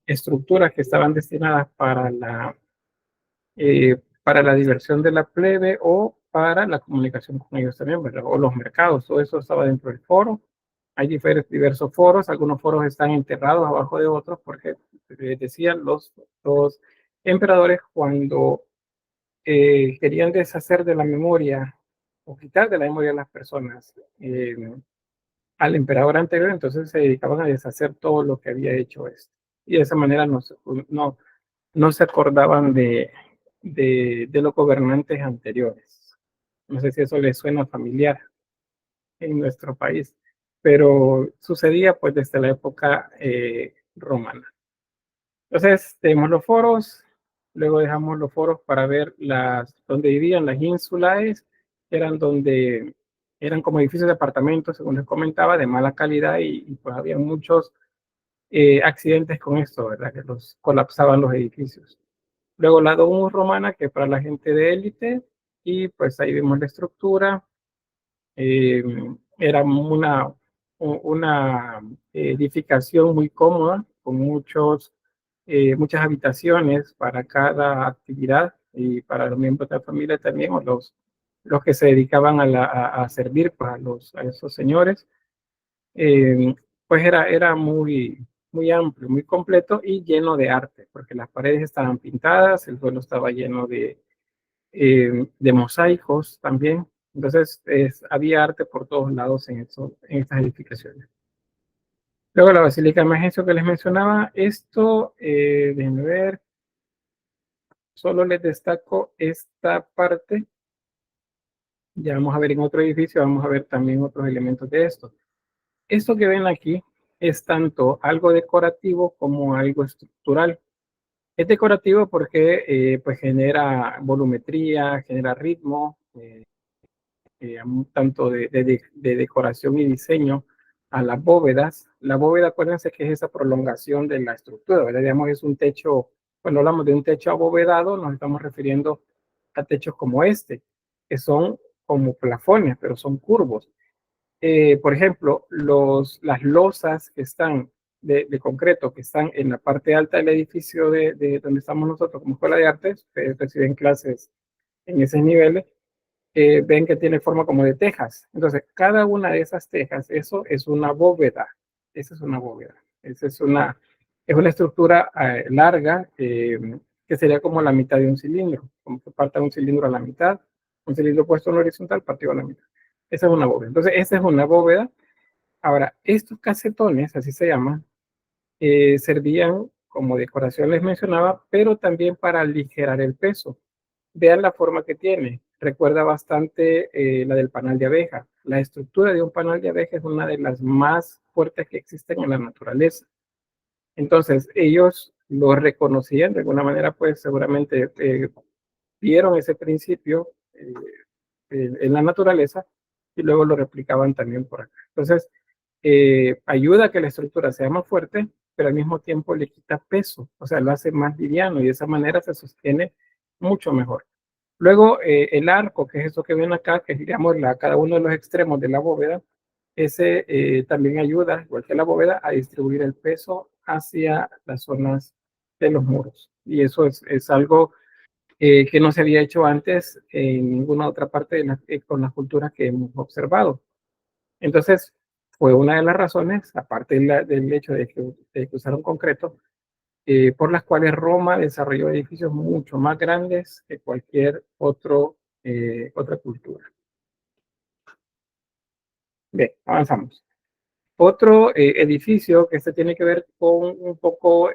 estructuras que estaban destinadas para la diversión de la plebe o para la comunicación con ellos también, ¿verdad? O los mercados, todo eso estaba dentro del foro. Hay diversos foros, algunos foros están enterrados abajo de otros porque, decían los emperadores cuando querían deshacer de la memoria o quitar de la memoria a las personas al emperador anterior, entonces se dedicaban a deshacer todo lo que había hecho esto. Y de esa manera no se acordaban de los gobernantes anteriores. No sé si eso les suena familiar en nuestro país, pero sucedía pues desde la época romana. Entonces tenemos los foros, luego dejamos los foros para ver donde vivían las ínsulares, eran como edificios de apartamentos, según les comentaba, de mala calidad y pues había muchos accidentes con esto, ¿verdad? Que los colapsaban los edificios. Luego la domus romana, que para la gente de élite, y pues ahí vemos la estructura. Eh, Era una edificación muy cómoda, con muchas habitaciones para cada actividad y para los miembros de la familia también, o los que se dedicaban a servir pues, a esos señores. Pues era muy amplio, muy completo y lleno de arte, porque las paredes estaban pintadas, el suelo estaba lleno de mosaicos también. Entonces, había arte por todos lados en estas edificaciones. Luego la Basílica de Majencio que les mencionaba, esto, déjenme ver, solo les destaco esta parte. Ya vamos a ver en otro edificio, vamos a ver también otros elementos de esto. Esto que ven aquí es tanto algo decorativo como algo estructural. Es decorativo porque pues genera volumetría, genera ritmo, tanto de decoración y diseño a las bóvedas. La bóveda, acuérdense que es esa prolongación de la estructura, ¿verdad? Digamos, es un techo, cuando hablamos de un techo abovedado, nos estamos refiriendo a techos como este, que son como plafones, pero son curvos. Por ejemplo, las losas que están de concreto, que están en la parte alta del edificio de donde estamos nosotros como Escuela de Artes, que reciben clases en esos niveles, ven que tiene forma como de tejas. Entonces, cada una de esas tejas, eso es una bóveda. Esa es una bóveda. Es una estructura larga que sería como la mitad de un cilindro, como que parta un cilindro a la mitad, un cilindro puesto en horizontal partido a la mitad. Esa es una bóveda. Entonces, esa es una bóveda. Ahora, estos casetones, así se llaman, servían como decoración, les mencionaba, pero también para aligerar el peso. Vean la forma que tiene. Recuerda bastante la del panal de abeja. La estructura de un panal de abeja es una de las más fuertes que existen en la naturaleza. Entonces, ellos lo reconocían de alguna manera, pues seguramente vieron ese principio en la naturaleza y luego lo replicaban también por acá. Entonces, ayuda a que la estructura sea más fuerte, pero al mismo tiempo le quita peso, o sea, lo hace más liviano y de esa manera se sostiene mucho mejor. Luego, el arco, que es eso que ven acá, que es, digamos, cada uno de los extremos de la bóveda, ese también ayuda, igual que la bóveda, a distribuir el peso hacia las zonas de los muros. Y eso es algo que no se había hecho antes en ninguna otra parte con las culturas que hemos observado. Entonces, fue una de las razones, aparte del hecho de que usaron concreto, por las cuales Roma desarrolló edificios mucho más grandes que cualquier otra cultura. Bien, avanzamos. Otro edificio que este tiene que ver con un poco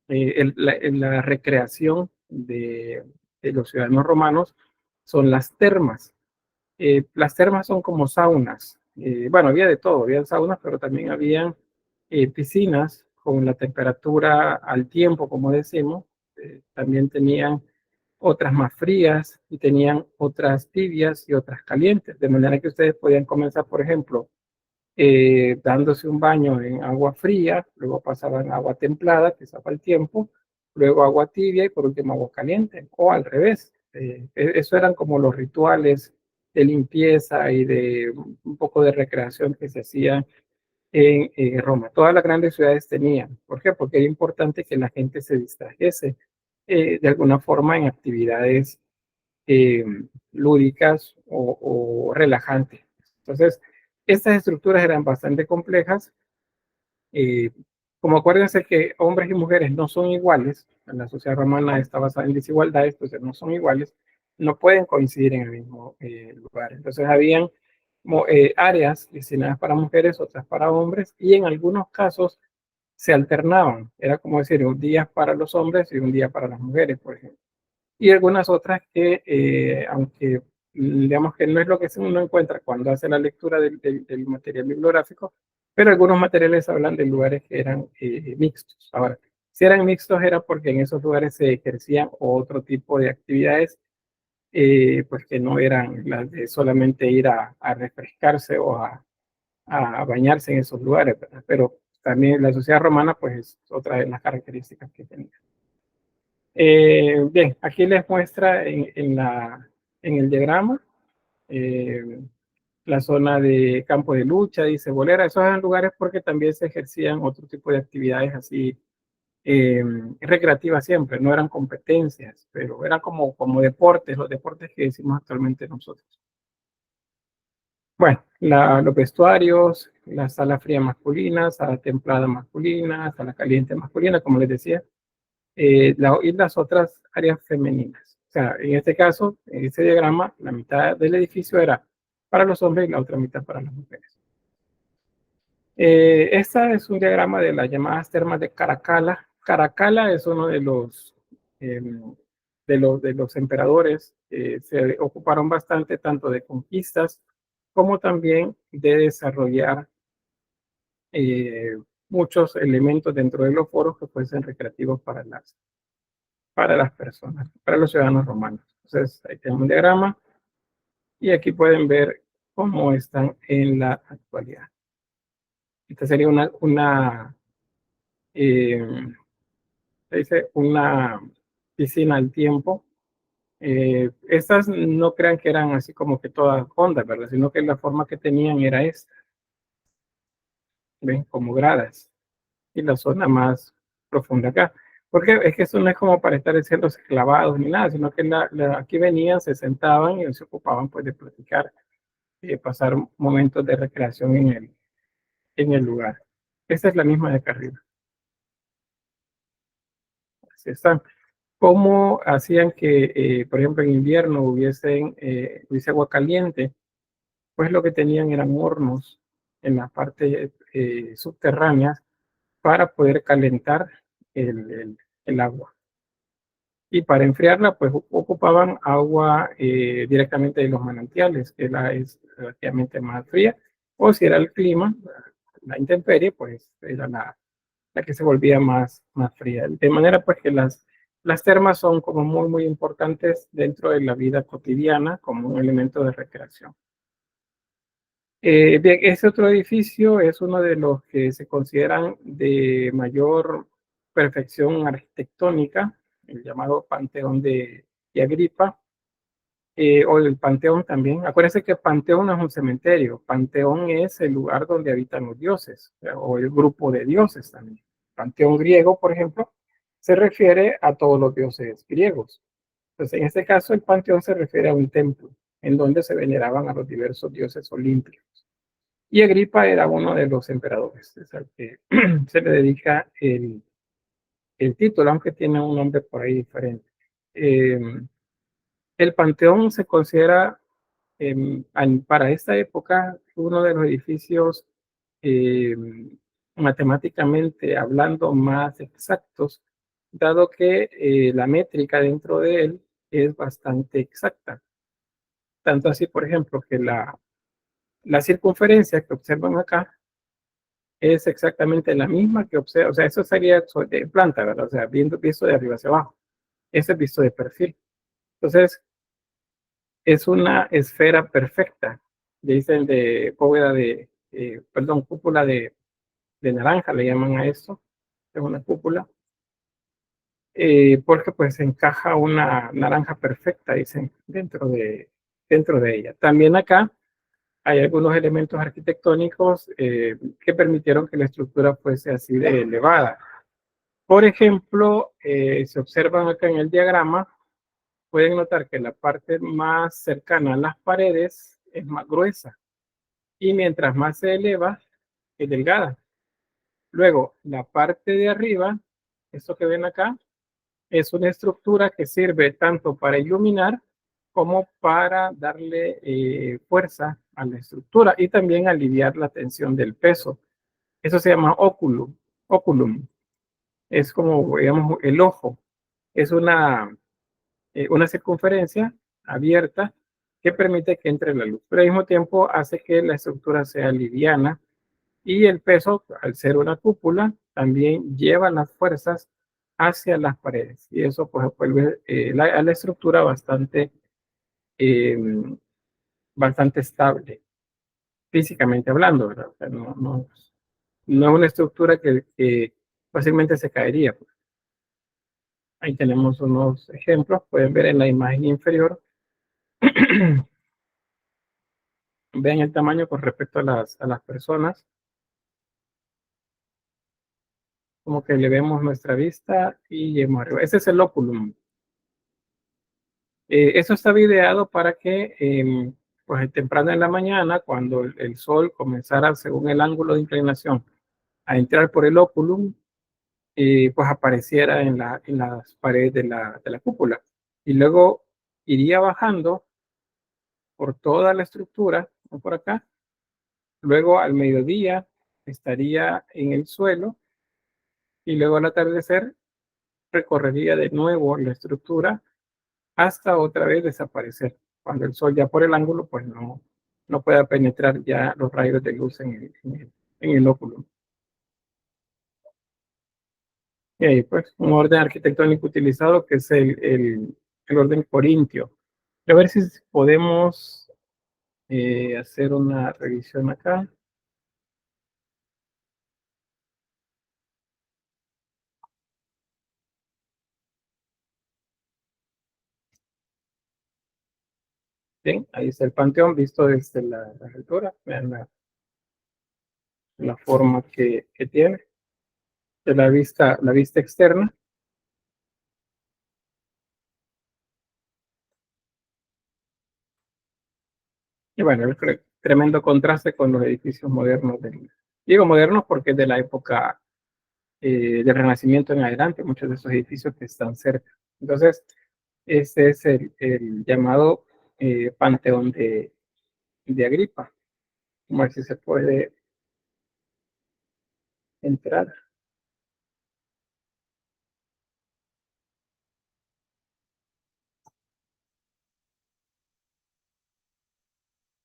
la recreación de los ciudadanos romanos son las termas. Las termas son como saunas. Bueno, había de todo, había saunas, pero también habían piscinas con la temperatura al tiempo, como decimos. También tenían otras más frías y tenían otras tibias y otras calientes, de manera que ustedes podían comenzar, por ejemplo, dándose un baño en agua fría, luego pasaban agua templada, que estaba el tiempo, luego agua tibia y por último agua caliente, o al revés. Eso eran como los rituales de limpieza y de un poco de recreación que se hacían en Roma. Todas las grandes ciudades tenían. ¿Por qué? Porque era importante que la gente se distrajese de alguna forma en actividades eh, lúdicas o relajantes. Entonces, estas estructuras eran bastante complejas. eh, Como acuérdense que hombres y mujeres no son iguales, la sociedad romana está basada en desigualdades, entonces no son iguales, no pueden coincidir en el mismo lugar. Entonces habían áreas destinadas para mujeres, otras para hombres, y en algunos casos se alternaban. Era como decir, un día para los hombres y un día para las mujeres, por ejemplo. Y algunas otras que, aunque digamos que no es lo que uno encuentra cuando hace la lectura del material bibliográfico, pero algunos materiales hablan de lugares que eran mixtos. Ahora, si eran mixtos era porque en esos lugares se ejercían otro tipo de actividades, pues que no eran las de solamente ir a refrescarse o a bañarse en esos lugares, ¿verdad? Pero también la sociedad romana, pues es otra de las características que tenía. Bien, aquí les muestra en el diagrama eh, la zona de campo de lucha, dice bolera. Esos eran lugares porque también se ejercían otro tipo de actividades así eh, recreativas siempre, no eran competencias, pero eran como deportes, los deportes que decimos actualmente nosotros. Bueno, los vestuarios, la sala fría masculina, sala templada masculina, sala caliente masculina, como les decía, y las otras áreas femeninas. O sea, en este caso, en este diagrama, la mitad del edificio era para los hombres y la otra mitad para las mujeres. Esta es un diagrama de las llamadas termas de Caracalla. Caracalla es uno eh, de los emperadores que se ocuparon bastante tanto de conquistas como también de desarrollar eh, muchos elementos dentro de los foros que fuesen recreativos para las personas, para los ciudadanos romanos. Entonces, ahí tenemos un diagrama y aquí pueden ver cómo están en la actualidad. Esta sería eh, se dice una piscina al tiempo. Estas no crean que eran así como que todas ondas, ¿verdad? Sino que la forma que tenían era esta, ¿ven? Como gradas. Y la zona más profunda acá. Porque es que eso no es como para estar haciendo clavados ni nada, sino que aquí venían, se sentaban y se ocupaban pues de platicar y pasar momentos de recreación en el lugar. Esta es la misma de acá arriba. Así están. ¿Cómo hacían que, por ejemplo, en invierno hubiese agua caliente? Pues lo que tenían eran hornos en la parte subterránea para poder calentar el agua. Y para enfriarla, pues ocupaban agua directamente de los manantiales, que es relativamente más fría, o si era el clima, la intemperie, pues era la que se volvía más fría. De manera pues que las termas son como muy importantes dentro de la vida cotidiana como un elemento de recreación. Bien, ese otro edificio es uno de los que se consideran de mayor perfección arquitectónica, el llamado Panteón de Agripa, o el Panteón también. Acuérdense que Panteón no es un cementerio, Panteón es el lugar donde habitan los dioses, o el grupo de dioses también. Panteón griego, por ejemplo, se refiere a todos los dioses griegos. Entonces, en este caso, el Panteón se refiere a un templo en donde se veneraban a los diversos dioses olímpicos. Y Agripa era uno de los emperadores, es al que se le dedica el título, aunque tiene un nombre por ahí diferente. Eh, el Panteón se considera para esta época uno de los edificios eh, matemáticamente hablando más exactos, dado que la métrica dentro de él es bastante exacta. Tanto así, por ejemplo, que la circunferencia que observan acá es exactamente la misma que observa, o sea, eso sería de planta, ¿verdad? O sea, visto de arriba hacia abajo. Ese es visto de perfil. Entonces, es una esfera perfecta. Dicen de bóveda perdón, cúpula de naranja, le llaman a esto. Es una cúpula. Porque pues encaja una naranja perfecta, dicen, dentro de ella. También acá hay algunos elementos arquitectónicos que permitieron que la estructura fuese así de elevada. Por ejemplo, se observan acá en el diagrama, pueden notar que la parte más cercana a las paredes es más gruesa y mientras más se eleva, es delgada. Luego, la parte de arriba, esto que ven acá, es una estructura que sirve tanto para iluminar como para darle fuerza a la estructura y también aliviar la tensión del peso. Eso se llama óculum. Óculum es como, digamos, el ojo. Es una circunferencia abierta que permite que entre la luz, pero al mismo tiempo hace que la estructura sea liviana y el peso, al ser una cúpula, también lleva las fuerzas hacia las paredes y eso pues vuelve a la estructura eh, bastante estable, físicamente hablando, ¿verdad? O sea, no es una estructura que fácilmente se caería. Ahí tenemos unos ejemplos, pueden ver en la imagen inferior. Vean el tamaño con respecto a las personas, como que le vemos nuestra vista y llegamos arriba. Ese es el óculum. Eso está ideado para que pues temprano en la mañana, cuando el sol comenzara según el ángulo de inclinación a entrar por el óculum, pues apareciera en las paredes de la cúpula. Y luego iría bajando por toda la estructura, ¿no? Por acá. Luego al mediodía estaría en el suelo y luego al atardecer recorrería de nuevo la estructura hasta otra vez desaparecer. Cuando el sol ya por el ángulo, pues no pueda penetrar ya los rayos de luz en el óculo. Y ahí, pues, un orden arquitectónico utilizado que es el orden corintio. A ver si podemos hacer una revisión acá. Bien, ahí está el panteón visto desde la altura. Vean la forma que tiene, de la vista externa. Y bueno, el tremendo contraste con los edificios modernos. Digo modernos porque es de la época del Renacimiento en adelante, muchos de esos edificios que están cerca. Entonces, este es el llamado Panteón de Agripa. Vamos a ver si se puede entrar.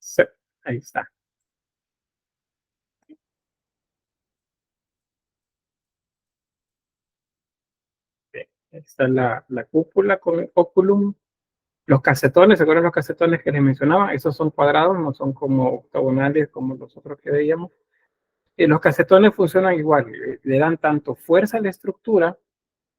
Sí, ahí está. Bien, ahí está la cúpula con el óculum. Los casetones, ¿se acuerdan los casetones que les mencionaba? Esos son cuadrados, no son como octagonales como los otros que veíamos. Los casetones funcionan igual, le dan tanto fuerza a la estructura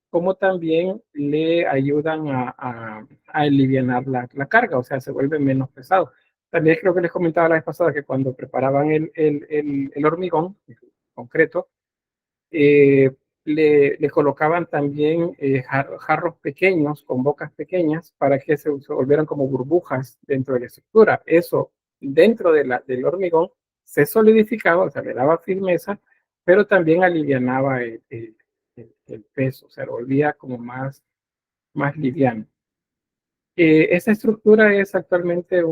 como también le ayudan a aliviar la carga, o sea, se vuelve menos pesado. También creo que les comentaba la vez pasada que cuando preparaban el hormigón, el concreto, eh, le colocaban también jarros pequeños con bocas pequeñas para que se volvieran como burbujas dentro de la estructura. Eso dentro del hormigón se solidificaba, o sea, le daba firmeza, pero también alivianaba el peso, o sea, lo volvía como más liviano. Esta estructura es actualmente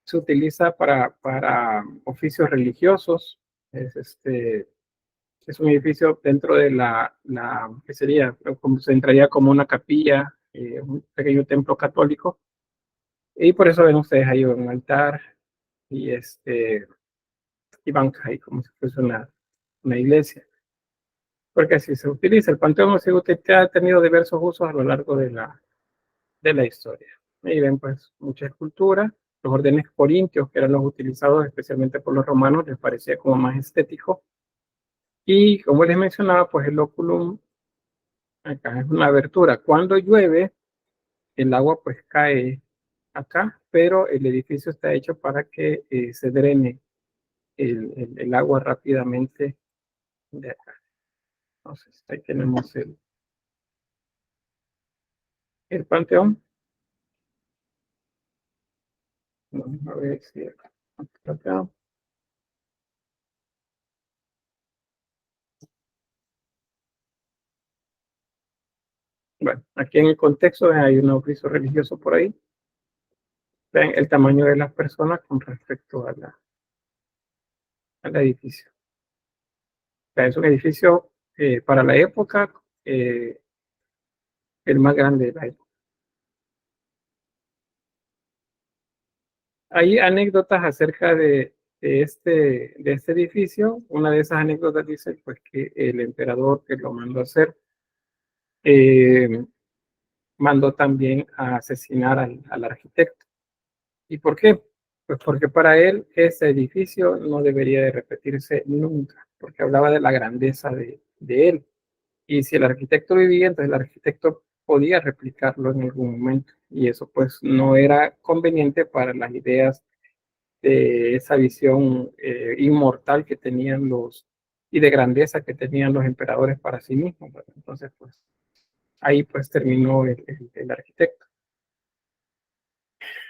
se utiliza para oficios religiosos, es es un edificio dentro de ¿qué sería? Como se entraría como una capilla, un pequeño templo católico, y por eso ven ustedes ahí un altar y y bancas ahí como si fuese una iglesia, porque así se utiliza. El Panteón ha tenido diversos usos a lo largo de la historia. Ahí ven pues mucha escultura, los órdenes corintios, que eran los utilizados especialmente por los romanos, les parecía como más estético, y como les mencionaba, pues el óculum acá es una abertura. Cuando llueve, el agua pues cae acá, pero el edificio está hecho para que se drene el agua rápidamente de acá. Entonces, ahí tenemos el panteón. Vamos a ver si acá. Bueno, aquí en el contexto hay un oficio religioso por ahí. Vean el tamaño de las personas con respecto al edificio. O sea, es un edificio para la época, el más grande de la época. Hay anécdotas acerca de este edificio. Una de esas anécdotas dice pues, que el emperador que lo mandó a hacer eh, mandó también a asesinar al arquitecto. ¿Y por qué? Pues porque para él ese edificio no debería de repetirse nunca, porque hablaba de la grandeza de él. Y si el arquitecto vivía, entonces el arquitecto podía replicarlo en algún momento. Y eso pues no era conveniente para las ideas de esa visión inmortal que tenían y de grandeza que tenían los emperadores para sí mismos, ¿verdad? Entonces pues ahí pues terminó el arquitecto.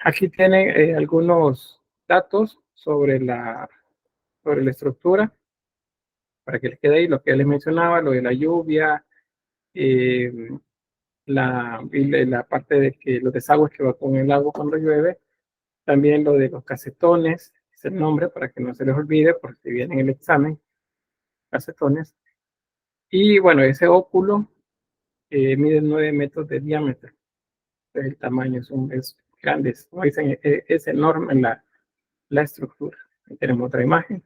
Aquí tienen algunos datos sobre la estructura, para que les quede ahí lo que les mencionaba, lo de la lluvia, eh, la parte de que los desagües que va con el agua cuando llueve, también lo de los casetones, es el nombre para que no se les olvide, por si viene en el examen, casetones. Y bueno, ese óculo mide 9 metros de diámetro, el tamaño es grande, como dicen, es enorme la estructura. Ahí tenemos otra imagen.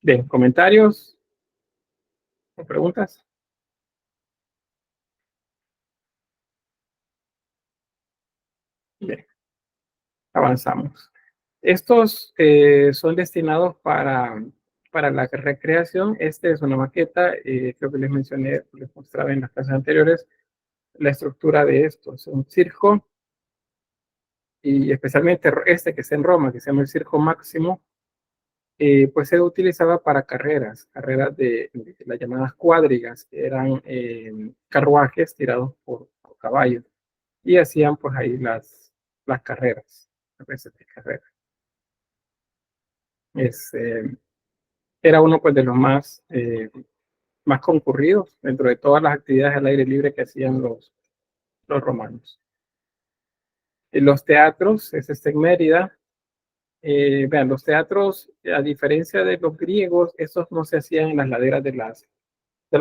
Bien, comentarios o preguntas. Bien, avanzamos. Estos son destinados para la recreación. Este es una maqueta, creo que les mencioné, les mostraba en las clases anteriores la estructura de esto. Es un circo, y especialmente este que está en Roma, que se llama el Circo Máximo, pues se utilizaba para carreras de las llamadas cuadrigas, que eran carruajes tirados por caballos, y hacían pues ahí las carreras, a veces de carreras. Es, era uno pues de los más concurridos dentro de todas las actividades al aire libre que hacían los romanos. Los teatros, ese está en Mérida. Vean, los teatros, a diferencia de los griegos, esos no se hacían en las laderas de las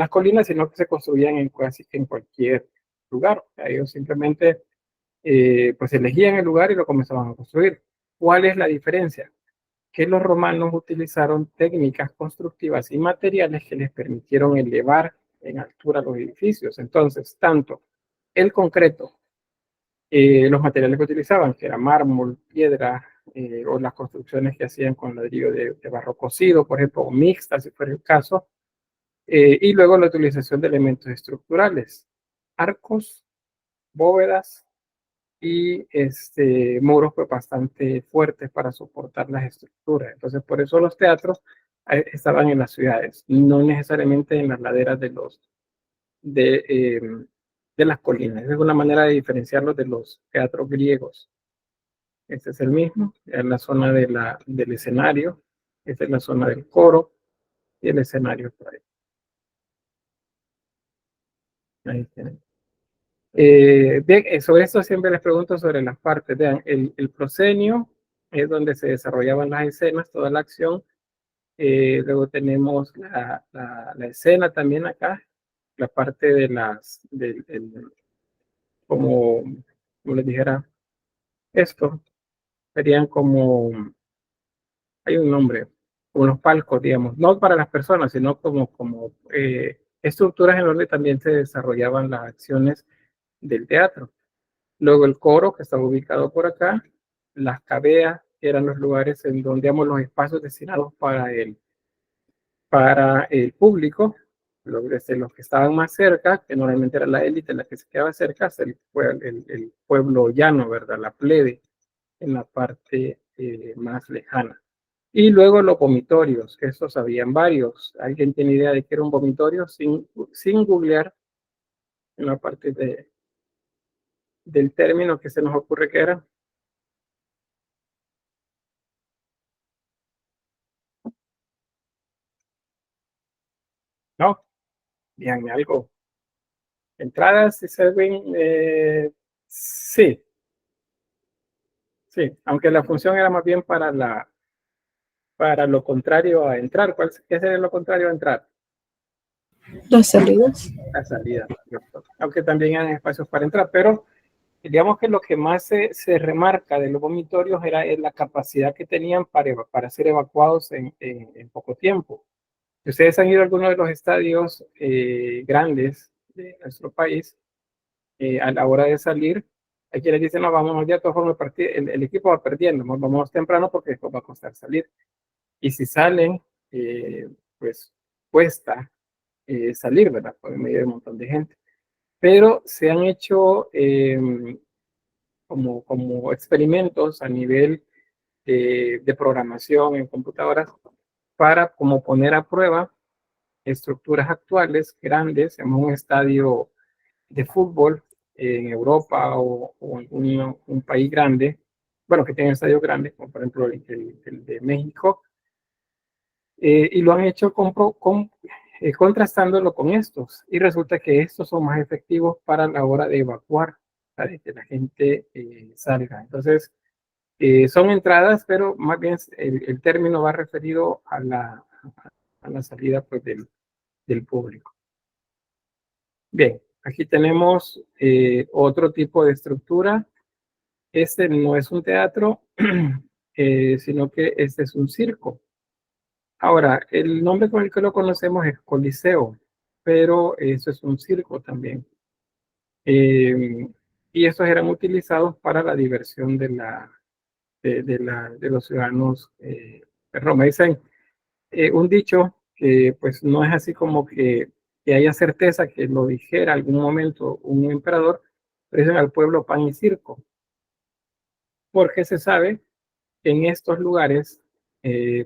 colinas, sino que se construían en casi en cualquier lugar. O sea, ellos simplemente pues elegían el lugar y lo comenzaban a construir. ¿Cuál es la diferencia? Que los romanos utilizaron técnicas constructivas y materiales que les permitieron elevar en altura los edificios. Entonces, tanto el concreto, los materiales que utilizaban, que era mármol, piedra, o las construcciones que hacían con ladrillo de barro cocido, por ejemplo, o mixtas, si fuera el caso, y luego la utilización de elementos estructurales, arcos, bóvedas y muros pues, bastante fuertes para soportar las estructuras. Entonces, por eso los teatros estaban en las ciudades, no necesariamente en las laderas de, eh, de las colinas. Es una manera de diferenciarlos de los teatros griegos. Este es el mismo, es la zona del escenario, esta es la zona del coro y el escenario por ahí. Ahí tienen. Bien, sobre esto siempre les pregunto sobre las partes. Vean, el proscenio es donde se desarrollaban las escenas, toda la acción. Luego tenemos la escena también acá, la parte de como, como les dijera, esto serían como, hay un nombre, unos palcos, digamos, no para las personas, sino como estructuras en donde también se desarrollaban las acciones del teatro. Luego el coro, que estaba ubicado por acá, las cabeas, que eran los lugares en donde, digamos, los espacios destinados para el público, desde los que estaban más cerca, que normalmente era la élite la que se quedaba cerca, hasta el pueblo llano, ¿verdad? La plebe en la parte más lejana. Y luego los vomitorios, esos habían varios. ¿Alguien tiene idea de qué era un vomitorio? Sin googlear en la parte del término que se nos ocurre que era. No, díganme algo. Entradas y se ven, sí, sí, aunque la función era más bien para lo contrario a entrar. ¿Qué sería lo contrario a entrar? Las salidas. La salida, ¿cierto? Aunque también hay espacios para entrar, pero digamos que lo que más se remarca de los vomitorios era la capacidad que tenían para ser evacuados en poco tiempo. Si ustedes han ido a alguno de los estadios grandes de nuestro país, a la hora de salir, aquí les dicen, no, vamos ya, de todas formas, el equipo va perdiendo, vamos temprano porque después va a costar salir. Y si salen, pues cuesta salir, ¿verdad? Por medio de un montón de gente. Pero se han hecho como experimentos a nivel de programación en computadoras para como poner a prueba estructuras actuales grandes en un estadio de fútbol en Europa o en un país grande, bueno, que tiene estadios grandes, como por ejemplo el de México, y lo han hecho contrastándolo con estos, y resulta que estos son más efectivos para la hora de evacuar, para que la gente salga. Entonces, son entradas, pero más bien el término va referido a la salida pues, del público. Bien, aquí tenemos otro tipo de estructura. Este no es un teatro, sino que este es un circo. Ahora, el nombre con el que lo conocemos es Coliseo, pero eso es un circo también. Y estos eran utilizados para la diversión de los ciudadanos de Roma. Dicen un dicho que pues no es así como que haya certeza que lo dijera algún momento un emperador, pero dicen al pueblo pan y circo, porque se sabe que en estos lugares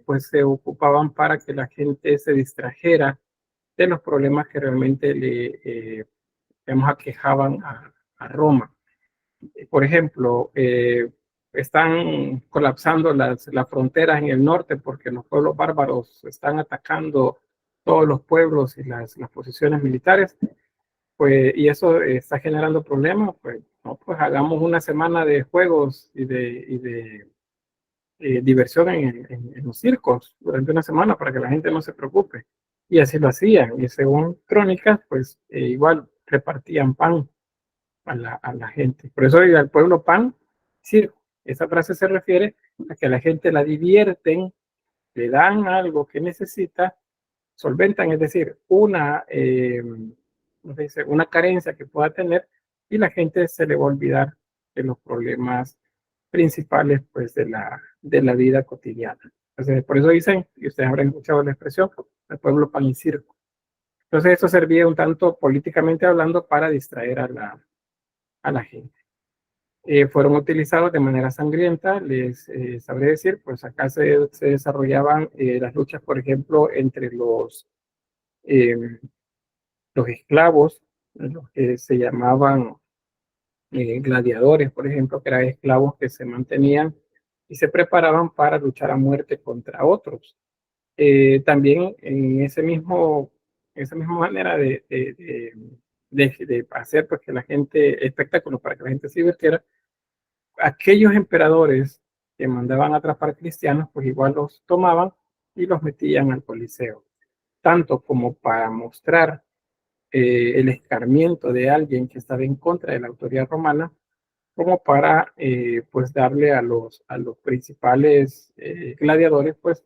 pues se ocupaban para que la gente se distrajera de los problemas que realmente digamos, aquejaban a Roma. Por ejemplo, están colapsando las fronteras en el norte porque los pueblos bárbaros están atacando todos los pueblos y las posiciones militares, pues, y eso está generando problemas, pues, no, pues hagamos una semana de juegos y de diversión en los circos durante una semana para que la gente no se preocupe. Y así lo hacían, y según crónicas, pues igual repartían pan a la gente. Por eso al pueblo pan, circo. Esa frase se refiere a que a la gente la divierten, le dan algo que necesita, solventan, es decir, ¿cómo se dice? Una carencia que pueda tener y la gente se le va a olvidar de los problemas principales pues, de la vida cotidiana. Entonces, por eso dicen, y ustedes habrán escuchado la expresión, el pueblo pan y circo. Entonces, eso servía un tanto políticamente hablando para distraer a la gente. Fueron utilizados de manera sangrienta, les sabré decir, pues acá se desarrollaban las luchas, por ejemplo, entre eh, los esclavos, los que se llamaban gladiadores, por ejemplo, que eran esclavos que se mantenían y se preparaban para luchar a muerte contra otros. También en esa misma manera de hacer pues, que la gente, espectáculos para que la gente se divirtiera, aquellos emperadores que mandaban a atrapar cristianos, pues igual los tomaban y los metían al Coliseo, tanto como para mostrar el escarmiento de alguien que estaba en contra de la autoridad romana, como para pues darle a los principales gladiadores, pues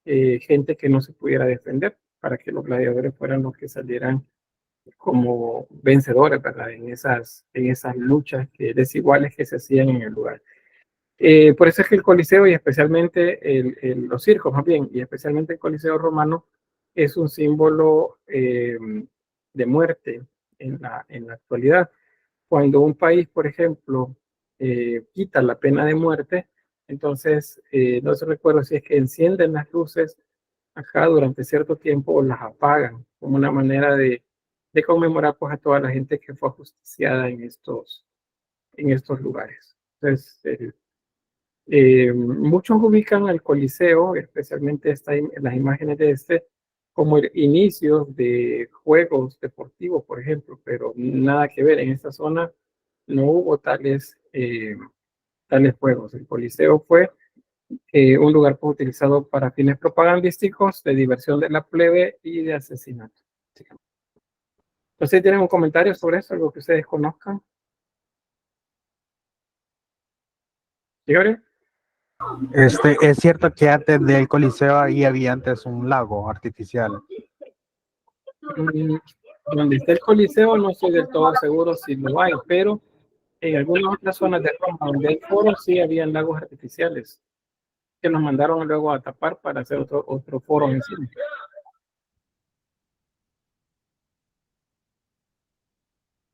gente que no se pudiera defender, para que los gladiadores fueran los que salieran como vencedores, ¿verdad? En esas luchas desiguales que se hacían en el lugar. Por eso es que el Coliseo y especialmente los circos más bien, y especialmente el Coliseo romano, es un símbolo de muerte en la actualidad. Cuando un país, por ejemplo, quita la pena de muerte, entonces no se recuerda si es que encienden las luces acá durante cierto tiempo o las apagan, como una manera de conmemorar pues, a toda la gente que fue ajusticiada en estos lugares. Entonces, muchos ubican al Coliseo, especialmente las imágenes de este, como el inicio de juegos deportivos, por ejemplo, pero nada que ver. En esta zona no hubo tales juegos. El Coliseo fue un lugar pues, utilizado para fines propagandísticos, de diversión de la plebe y de asesinato. Entonces, ¿tienen un comentario sobre eso? ¿Algo que ustedes conozcan? ¿Sí, Gabriel? Es cierto que antes del Coliseo ahí había antes un lago artificial. Mm, Donde está el Coliseo no estoy del todo seguro si lo hay, pero en algunas otras zonas de Roma donde hay foros sí habían lagos artificiales que nos mandaron luego a tapar para hacer otro foro encima.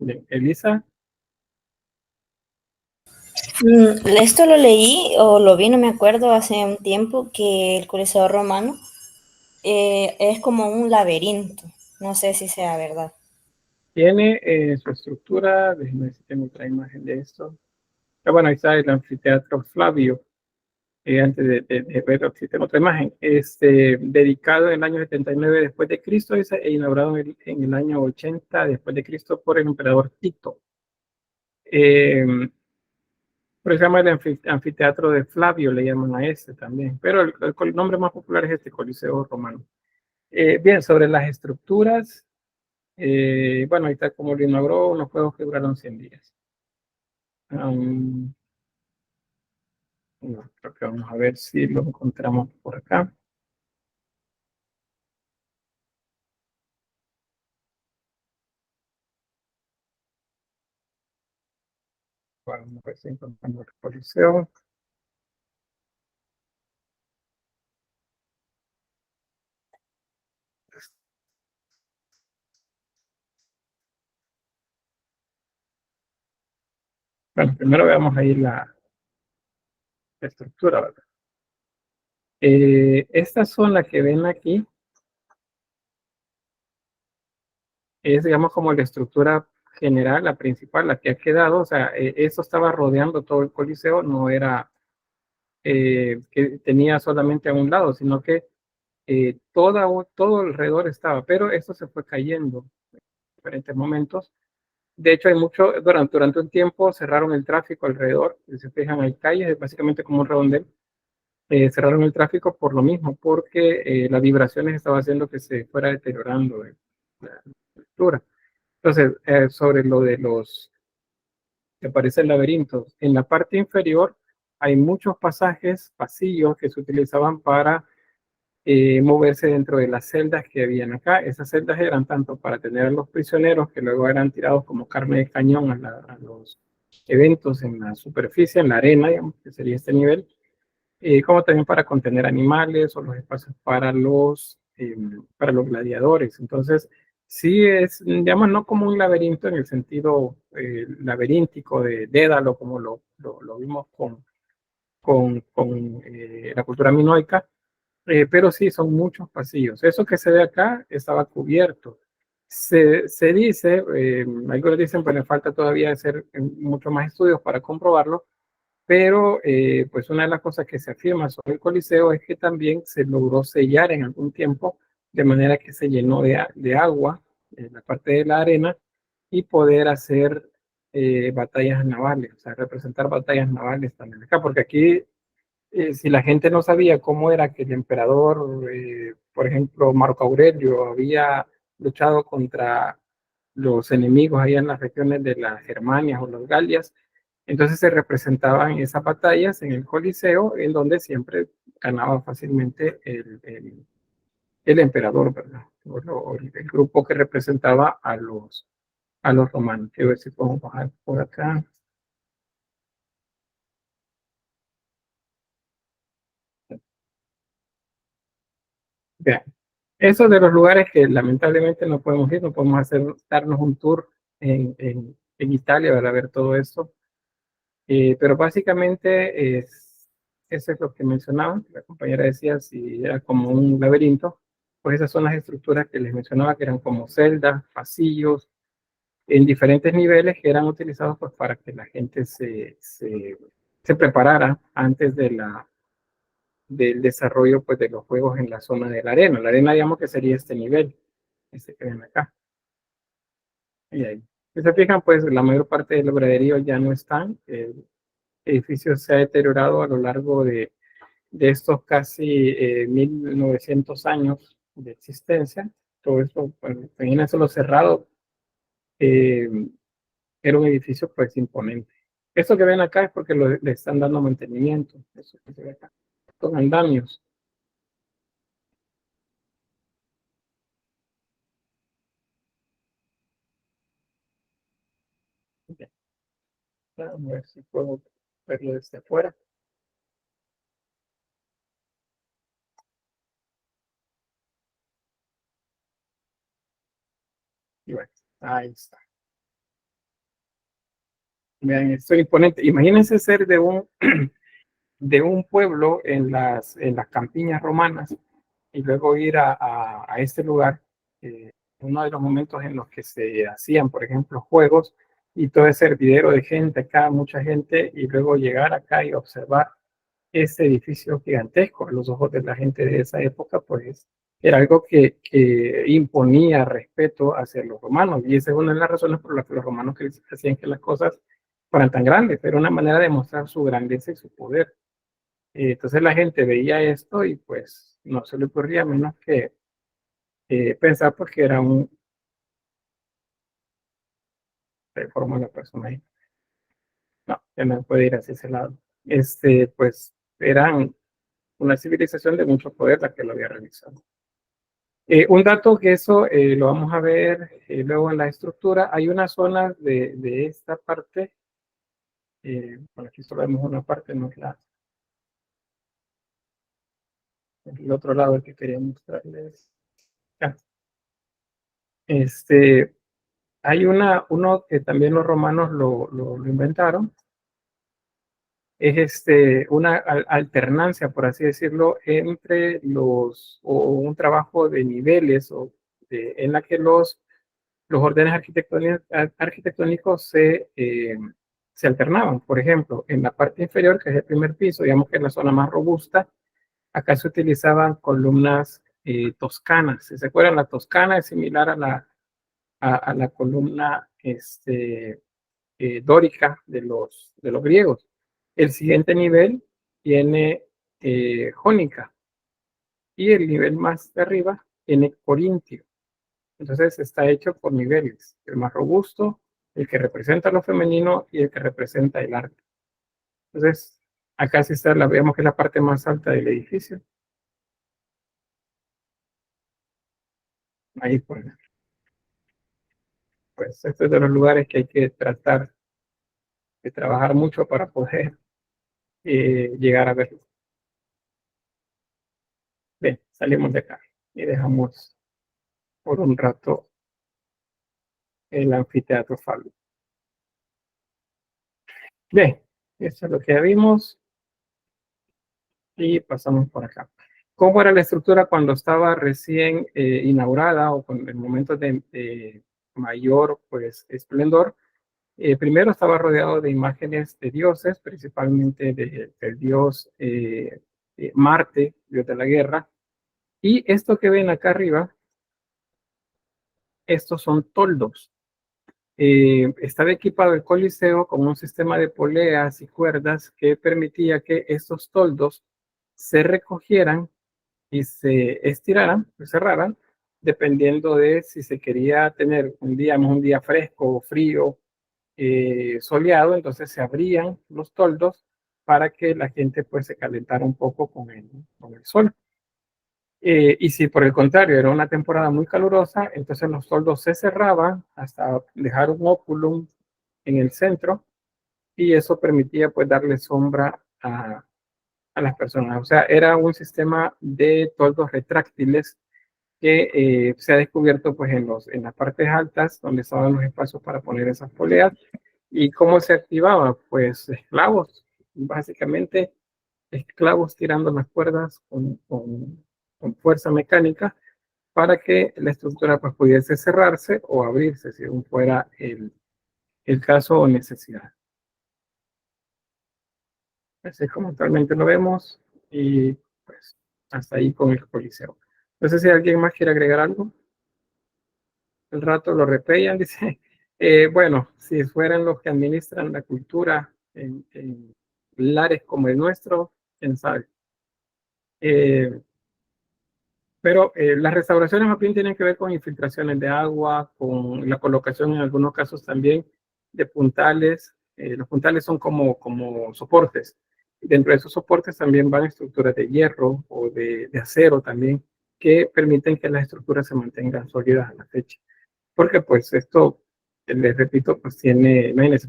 Bien, Elisa, Esto lo leí o lo vi, no me acuerdo, hace un tiempo, que el Coliseo romano es como un laberinto. No sé si sea verdad. tiene su estructura, déjenme ver si tengo otra imagen de esto. Bueno, ahí está el anfiteatro Flavio. Antes de ver si tengo otra imagen, dedicado en el año 79 después de Cristo e inaugurado en el año 80 después de Cristo por el emperador Tito. Pero se llama el anfiteatro de Flavio, le llaman a este también, pero el nombre más popular es este Coliseo Romano. Bien, sobre las estructuras, bueno, ahí está como lo inauguró, unos juegos que duraron 100 días. No, creo que vamos a ver si lo encontramos por acá. Vamos a ver si encontramos el Coliseo. Bueno, primero veamos ahí la estructura, ¿verdad? Esta zona que ven aquí es, digamos, como la estructura general, la principal, la que ha quedado. O sea, eso estaba rodeando todo el Coliseo, no era que tenía solamente a un lado, sino que todo alrededor estaba, pero esto se fue cayendo en diferentes momentos. De hecho, hay mucho, durante un tiempo cerraron el tráfico alrededor. Si se fijan, hay calles, es básicamente como un redondel. Cerraron el tráfico por lo mismo, porque las vibraciones estaban haciendo que se fuera deteriorando la estructura. Entonces, sobre lo de los que parecen laberintos, en la parte inferior hay muchos pasajes, pasillos que se utilizaban para moverse dentro de las celdas que habían acá. Esas celdas eran tanto para tener a los prisioneros que luego eran tirados como carne de cañón a los eventos en la superficie, en la arena, digamos, que sería este nivel, como también para contener animales o los espacios para los gladiadores. Entonces, sí es, digamos, no como un laberinto en el sentido laberíntico de Dédalo, como lo vimos con la cultura minoica, pero sí, son muchos pasillos. Eso que se ve acá estaba cubierto. Se dice, algunos dicen, pues le falta todavía hacer mucho más estudios para comprobarlo, pero pues una de las cosas que se afirma sobre el Coliseo es que también se logró sellar en algún tiempo, de manera que se llenó de agua en la parte de la arena y poder hacer batallas navales, o sea, representar batallas navales también acá, porque aquí si la gente no sabía cómo era que el emperador, por ejemplo, Marco Aurelio, había luchado contra los enemigos allá en las regiones de las Germanias o las Galias, entonces se representaban esas batallas en el Coliseo, en donde siempre ganaba fácilmente el emperador, ¿verdad? O el grupo que representaba a los romanos. Quiero ver si podemos bajar por acá. Vean. Esos de los lugares que lamentablemente no podemos ir, no podemos darnos un tour en Italia para ver todo esto. Pero básicamente eso es lo que mencionaba. La compañera decía si era como un laberinto, pues esas son las estructuras que les mencionaba, que eran como celdas, pasillos, en diferentes niveles que eran utilizados pues, para que la gente se preparara antes del desarrollo pues, de los juegos en la zona de la arena. La arena, digamos que sería este nivel, este que ven acá. Y ahí. Si se fijan, pues la mayor parte de los graderíos ya no están. El edificio se ha deteriorado a lo largo de estos casi 1900 años de existencia. Todo esto, bueno, imagínense lo cerrado, eh, era un edificio pues imponente. Esto que ven acá es porque le están dando mantenimiento. Eso que se ve acá. Son andamios. Bien. Vamos a ver si puedo verlo desde afuera. Y bueno, ahí está. Vean, esto es imponente. Imagínense ser de un pueblo en las campiñas romanas y luego ir a este lugar, uno de los momentos en los que se hacían, por ejemplo, juegos y todo ese hervidero de gente acá, mucha gente, y luego llegar acá y observar ese edificio gigantesco a los ojos de la gente de esa época, pues era algo que imponía respeto hacia los romanos, y esa es una de las razones por las que los romanos hacían que las cosas fueran tan grandes, era una manera de mostrar su grandeza y su poder. Entonces la gente veía esto y pues no se le ocurría menos que pensar porque era forma la persona ahí. No, ya no puede ir hacia ese lado. Pues eran una civilización de mucho poder la que lo había realizado. Un dato que eso lo vamos a ver luego en la estructura. Hay una zona de esta parte, bueno, aquí solo vemos una parte, no es el otro lado el que quería mostrarles. Ah, hay uno que también los romanos lo inventaron, es una alternancia, por así decirlo, entre o un trabajo de niveles en la que los órdenes arquitectónicos se alternaban. Por ejemplo, en la parte inferior, que es el primer piso, digamos que es la zona más robusta, acá se utilizaban columnas toscanas. Si se acuerdan, la toscana es similar a la columna dórica de los griegos. El siguiente nivel tiene jónica y el nivel más de arriba tiene corintio. Entonces está hecho por niveles, el más robusto, el que representa lo femenino y el que representa el arte. Entonces, acá sí está, vemos que es la parte más alta del edificio. Ahí pues este es de los lugares que hay que tratar de trabajar mucho para poder llegar a verlo. Bien, salimos de acá y dejamos por un rato el anfiteatro Fabio. Bien, eso es lo que ya vimos y pasamos por acá. ¿Cómo era la estructura cuando estaba recién inaugurada o con el momento de mayor pues, esplendor? Primero estaba rodeado de imágenes de dioses, principalmente del dios Marte, dios de la guerra. Y esto que ven acá arriba, estos son toldos. Estaba equipado el Coliseo con un sistema de poleas y cuerdas que permitía que estos toldos se recogieran y se estiraran, se cerraran, dependiendo de si se quería tener un día fresco o frío, soleado, entonces se abrían los toldos para que la gente pues se calentara un poco con el sol. Y si por el contrario era una temporada muy calurosa, entonces los toldos se cerraban hasta dejar un óculum en el centro y eso permitía pues darle sombra a las personas. O sea, era un sistema de toldos retráctiles que se ha descubierto pues en las partes altas donde estaban los espacios para poner esas poleas. ¿Y cómo se activaba? Pues esclavos, básicamente esclavos tirando las cuerdas con fuerza mecánica para que la estructura pues pudiese cerrarse o abrirse según fuera el caso o necesidad. Así es como actualmente lo vemos y pues hasta ahí con el Coliseo. No sé si alguien más quiere agregar algo. El rato lo repellan, dice. Bueno, si fueran los que administran la cultura en lares como el nuestro, quién sabe. Pero las restauraciones más bien tienen que ver con infiltraciones de agua, con la colocación en algunos casos también de puntales. Los puntales son como soportes. Dentro de esos soportes también van estructuras de hierro o de acero también, que permiten que las estructuras se mantengan sólidas a la fecha. Porque pues esto, les repito, pues tiene, imagínense,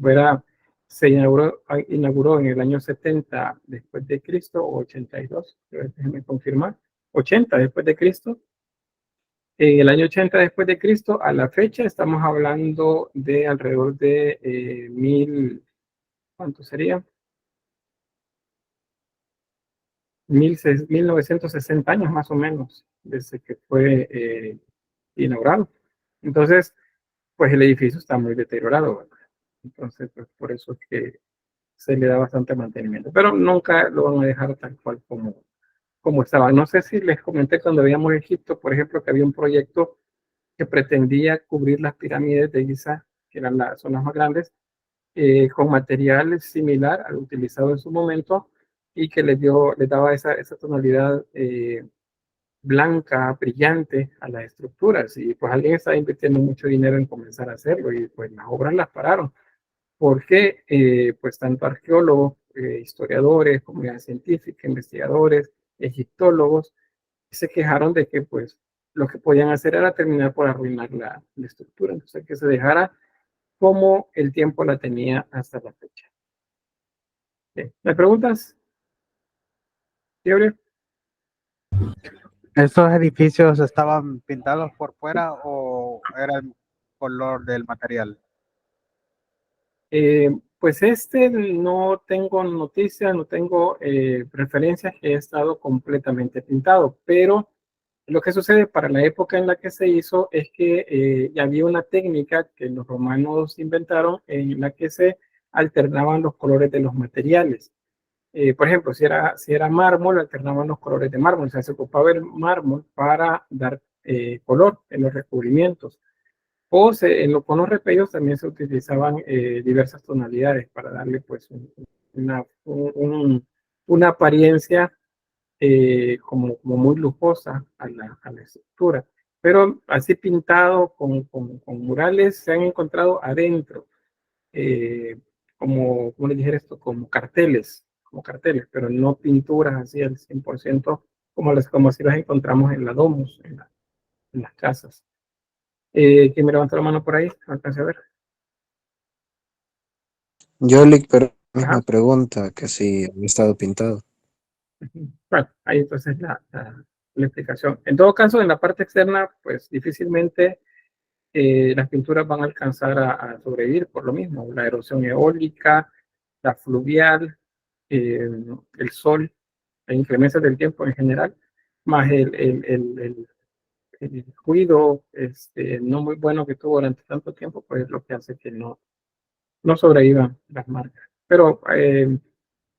se inauguró en el año 70 después de Cristo o 82, déjenme confirmar, 80 después de Cristo. En el año 80 después de Cristo, a la fecha, estamos hablando de alrededor de ¿cuánto sería? 1960 años más o menos, desde que fue inaugurado. Entonces, pues el edificio está muy deteriorado, ¿verdad? Entonces, pues por eso es que se le da bastante mantenimiento, pero nunca lo van a dejar tal cual como estaba. No sé si les comenté cuando veíamos Egipto, por ejemplo, que había un proyecto que pretendía cubrir las pirámides de Giza, que eran las zonas más grandes, con material similar al utilizado en su momento y que le daba esa tonalidad blanca, brillante a las estructuras. Y pues alguien estaba invirtiendo mucho dinero en comenzar a hacerlo y pues las obras las pararon. Porque pues tanto arqueólogos, historiadores, comunidad científica, investigadores, egiptólogos, se quejaron de que pues lo que podían hacer era terminar por arruinar la estructura, entonces que se dejara como el tiempo la tenía hasta la fecha. Bien. ¿Me preguntas, Gabriel? ¿Estos edificios estaban pintados por fuera o era el color del material? Pues no tengo noticias, no tengo referencias que haya estado completamente pintado, pero lo que sucede para la época en la que se hizo es que ya había una técnica que los romanos inventaron en la que se alternaban los colores de los materiales. Por ejemplo, si era mármol, alternaban los colores de mármol, o sea, se ocupaba el mármol para dar color en los recubrimientos. Con los repellos también se utilizaban diversas tonalidades para darle pues una apariencia como muy lujosa a la estructura. Pero así pintado con murales se han encontrado adentro, eh, como les dijera esto, como carteles, pero no pinturas así al 100% como si las encontramos en la domus, en las casas. ¿Quién me levanta la mano por ahí? Alcancé a ver. Yolik, pero misma Ajá. pregunta, que si había estado pintado. Bueno, ahí entonces la explicación. En todo caso, en la parte externa, pues difícilmente las pinturas van a alcanzar a sobrevivir por lo mismo. La erosión eólica, la fluvial, el sol, las inclemencias del tiempo en general, más el ruido no muy bueno que tuvo durante tanto tiempo, pues es lo que hace que no sobrevivan las marcas. Pero en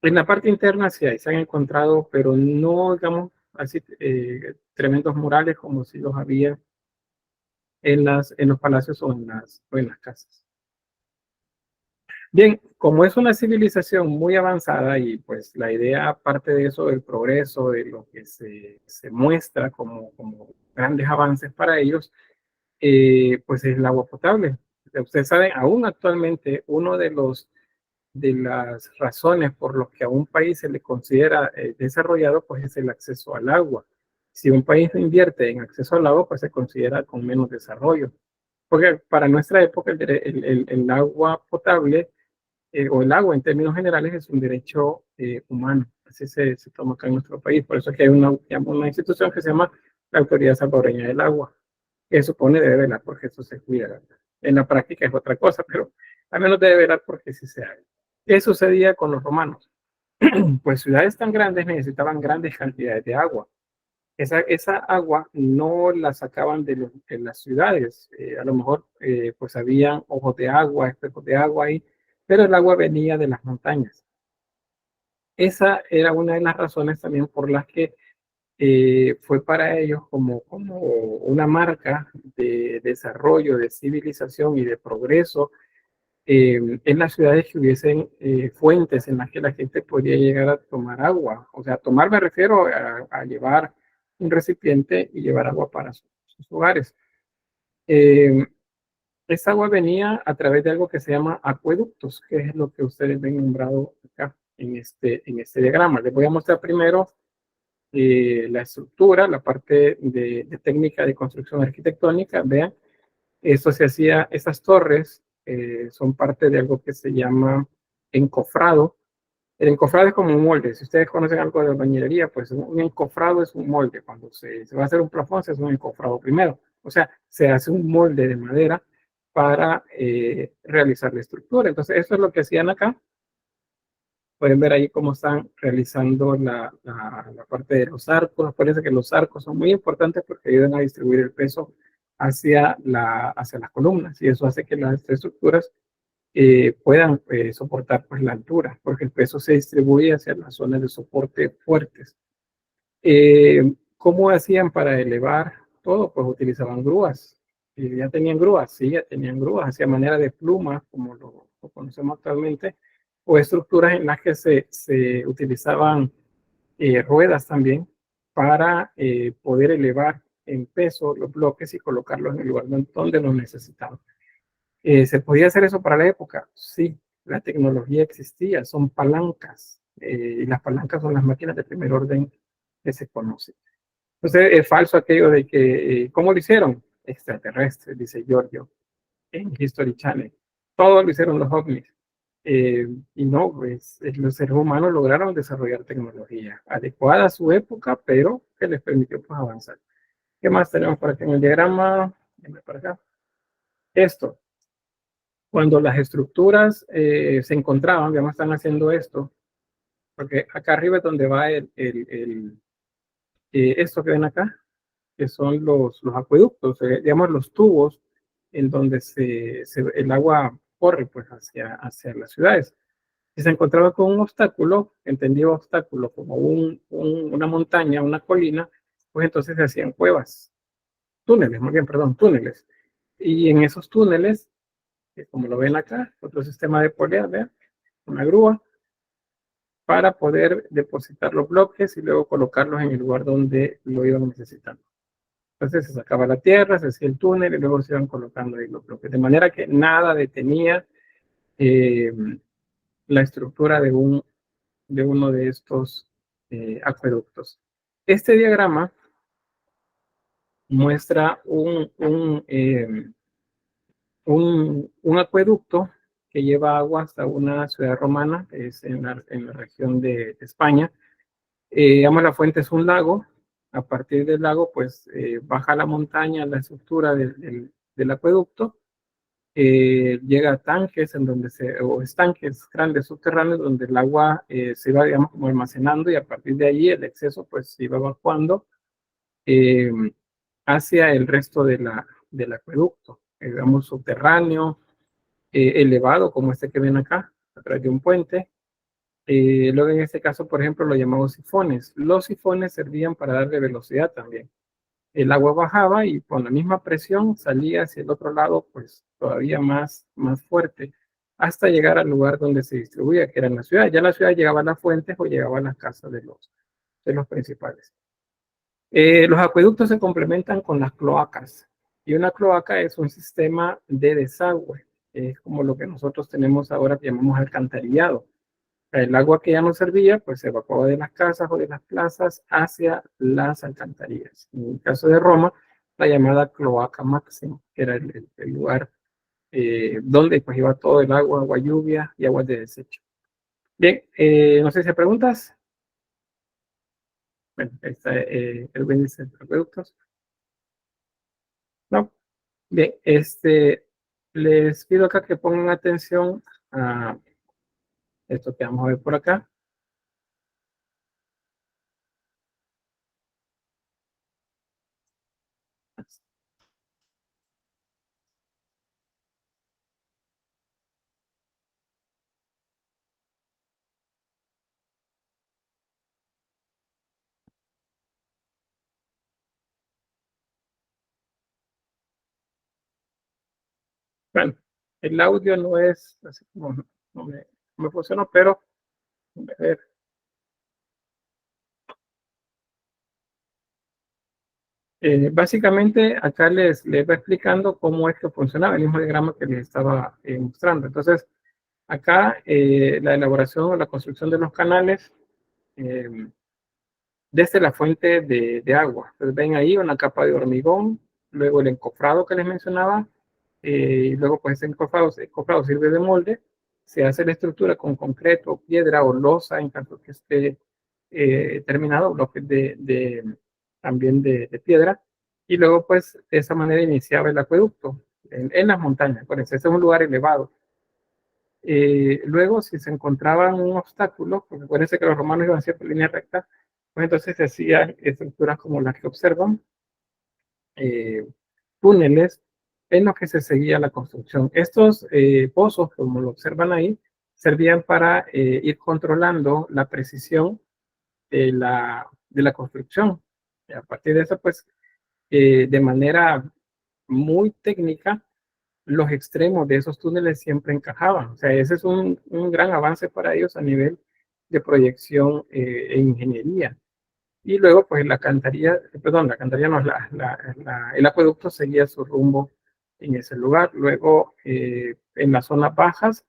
la parte interna sí se han encontrado, pero no, digamos, así tremendos murales como si los había en los palacios o en las casas. Bien, como es una civilización muy avanzada y pues la idea, aparte de eso, del progreso, de lo que se muestra como grandes avances para ellos, pues es el agua potable. Ustedes saben, aún actualmente, uno de las razones por las que a un país se le considera desarrollado, pues es el acceso al agua. Si un país no invierte en acceso al agua, pues se considera con menos desarrollo. Porque para nuestra época el agua potable o el agua en términos generales es un derecho humano. Así se toma acá en nuestro país. Por eso es que hay una institución que se llama la autoridad salvadoreña del agua, que supone debe velar porque eso se cuida, ¿verdad? En la práctica es otra cosa, pero al menos debe velar porque sí se haga. ¿Qué sucedía con los romanos? Pues ciudades tan grandes necesitaban grandes cantidades de agua. Esa agua no la sacaban de las ciudades. A lo mejor pues había ojos de agua, espejos de agua ahí, pero el agua venía de las montañas. Esa era una de las razones también por las que fue para ellos como una marca de desarrollo, de civilización y de progreso en las ciudades que hubiesen fuentes en las que la gente podía llegar a tomar agua. O sea, tomar me refiero a llevar un recipiente y llevar agua para sus hogares. Esa agua venía a través de algo que se llama acueductos, que es lo que ustedes ven nombrado acá en este diagrama. Les voy a mostrar primero la estructura, la parte de técnica de construcción arquitectónica. Vean, eso se hacía, esas torres son parte de algo que se llama encofrado. El encofrado es como un molde. Si ustedes conocen algo de albañilería, pues un encofrado es un molde. Cuando se va a hacer un plafón, se hace un encofrado primero. O sea, se hace un molde de madera para realizar la estructura. Entonces, eso es lo que hacían acá. Pueden ver ahí cómo están realizando la parte de los arcos. Parece que los arcos son muy importantes porque ayudan a distribuir el peso hacia las columnas, y eso hace que las estructuras puedan soportar pues la altura, porque el peso se distribuye hacia las zonas de soporte fuertes. ¿Cómo hacían para elevar todo? Pues utilizaban grúas. ¿Y ya tenían grúas? Sí, ya tenían grúas, hacía manera de plumas, como lo conocemos actualmente, o estructuras en las que se utilizaban ruedas también para poder elevar en peso los bloques y colocarlos en el lugar donde los necesitaban. ¿Se podía hacer eso para la época? Sí, la tecnología existía, son palancas, y las palancas son las máquinas de primer orden que se conocen. Entonces es falso aquello de que, ¿cómo lo hicieron? Extraterrestres, dice Giorgio en History Channel. Todo lo hicieron los ovnis. Y no, pues los seres humanos lograron desarrollar tecnología adecuada a su época, pero que les permitió pues, avanzar. ¿Qué más tenemos por aquí en el diagrama? Para acá. Esto, cuando las estructuras se encontraban, ya me están haciendo esto, porque acá arriba es donde va esto que ven acá, que son los acueductos, digamos los tubos en donde el agua corre pues hacia las ciudades. Si se encontraba con un obstáculo, entendido obstáculo como una montaña, una colina, pues entonces se hacían cuevas, túneles, más bien, perdón, túneles. Y en esos túneles, como lo ven acá, otro sistema de polea, vean, una grúa, para poder depositar los bloques y luego colocarlos en el lugar donde lo iban necesitando. Entonces se sacaba la tierra, se hacía el túnel y luego se iban colocando ahí los bloques. De manera que nada detenía la estructura de uno de estos acueductos. Este diagrama muestra un acueducto que lleva agua hasta una ciudad romana, es en la región de España. Digamos, la fuente es un lago. A partir del lago, pues baja la montaña la estructura del acueducto. Llega a tanques o estanques grandes subterráneos donde el agua se iba, digamos, como almacenando, y a partir de allí el exceso pues se iba evacuando hacia el resto del acueducto, digamos, subterráneo, elevado, como este que ven acá, a través de un puente. Luego en este caso, por ejemplo, lo llamamos sifones. Los sifones servían para darle velocidad también. El agua bajaba y con la misma presión salía hacia el otro lado, pues todavía más fuerte, hasta llegar al lugar donde se distribuía, que era en la ciudad. Ya en la ciudad llegaban las fuentes o llegaban las casas de los principales. Los acueductos se complementan con las cloacas, y una cloaca es un sistema de desagüe, es como lo que nosotros tenemos ahora que llamamos alcantarillado. El agua que ya no servía, pues se evacuaba de las casas o de las plazas hacia las alcantarillas. En el caso de Roma, la llamada cloaca máxima, que era el lugar donde pues iba todo el agua lluvia y agua de desecho. Bien, no sé si hay preguntas. Bueno, ahí está el índice de acueductos. No, bien, les pido acá que pongan atención a esto que vamos a ver por acá. Bueno, el audio no es así como no me funcionó, pero a ver. Básicamente acá les va explicando cómo es que funcionaba el mismo diagrama que les estaba mostrando. Entonces, acá la elaboración o la construcción de los canales desde la fuente de agua. Entonces ven ahí una capa de hormigón, luego el encofrado que les mencionaba, y luego pues ese encofrado sirve de molde, se hace la estructura con concreto, piedra o losa en caso que esté terminado, bloques también de piedra, y luego pues de esa manera iniciaba el acueducto en las montañas. Por eso, ese es un lugar elevado. Luego, si se encontraban un obstáculo, porque acuérdense que los romanos iban siempre en línea recta, pues entonces se hacían estructuras como las que observan, eh, túneles en los que se seguía la construcción. Estos pozos, como lo observan ahí, servían para ir controlando la precisión de la construcción. Y a partir de eso, pues, de manera muy técnica, los extremos de esos túneles siempre encajaban. O sea, ese es un gran avance para ellos a nivel de proyección e ingeniería. Y luego, pues la alcantarilla no, el acueducto seguía su rumbo en ese lugar. Luego, en las zonas bajas,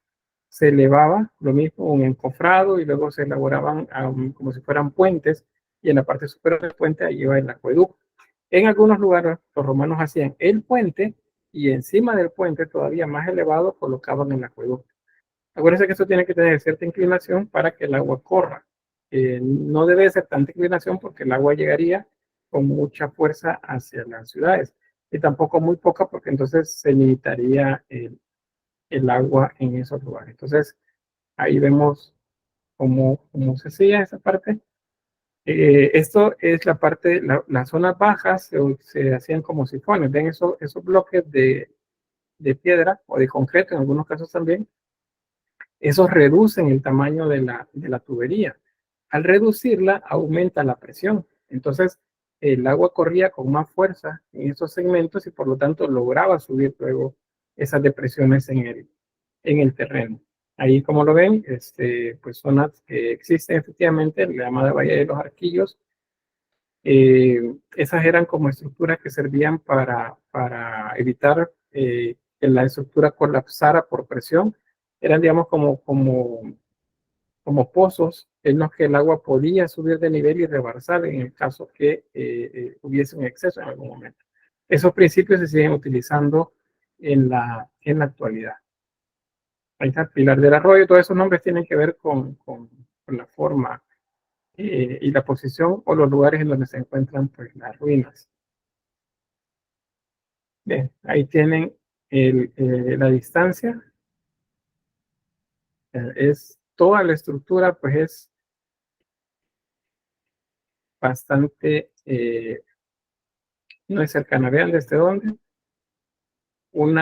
se elevaba lo mismo, un encofrado, y luego se elaboraban como si fueran puentes, y en la parte superior del puente ahí iba el acueducto. En algunos lugares, los romanos hacían el puente, y encima del puente, todavía más elevado, colocaban el acueducto. Acuérdense que eso tiene que tener cierta inclinación para que el agua corra. No debe ser tanta inclinación porque el agua llegaría con mucha fuerza hacia las ciudades, y tampoco muy poca porque entonces se limitaría el agua en esos lugares. Entonces ahí vemos cómo se hacía esa parte. Esto es la parte, las zonas bajas se hacían como sifones. Ven esos bloques de piedra o de concreto en algunos casos también. Esos reducen el tamaño de la tubería. Al reducirla, aumenta la presión. Entonces, el agua corría con más fuerza en esos segmentos, y por lo tanto lograba subir luego esas depresiones en el terreno. Ahí, como lo ven, pues zonas que existen efectivamente, la llamada Valle de los Arquillos. Esas eran como estructuras que servían para evitar que la estructura colapsara por presión. Eran, digamos, como pozos en los que el agua podía subir de nivel y rebalsar en el caso que hubiese un exceso en algún momento. Esos principios se siguen utilizando en la actualidad. Ahí está el Pilar del Arroyo. Todos esos nombres tienen que ver con la forma y la posición o los lugares en donde se encuentran pues, las ruinas. Bien, ahí tienen la distancia. Es toda la estructura, pues es bastante, no es cercana. Vean desde dónde. Un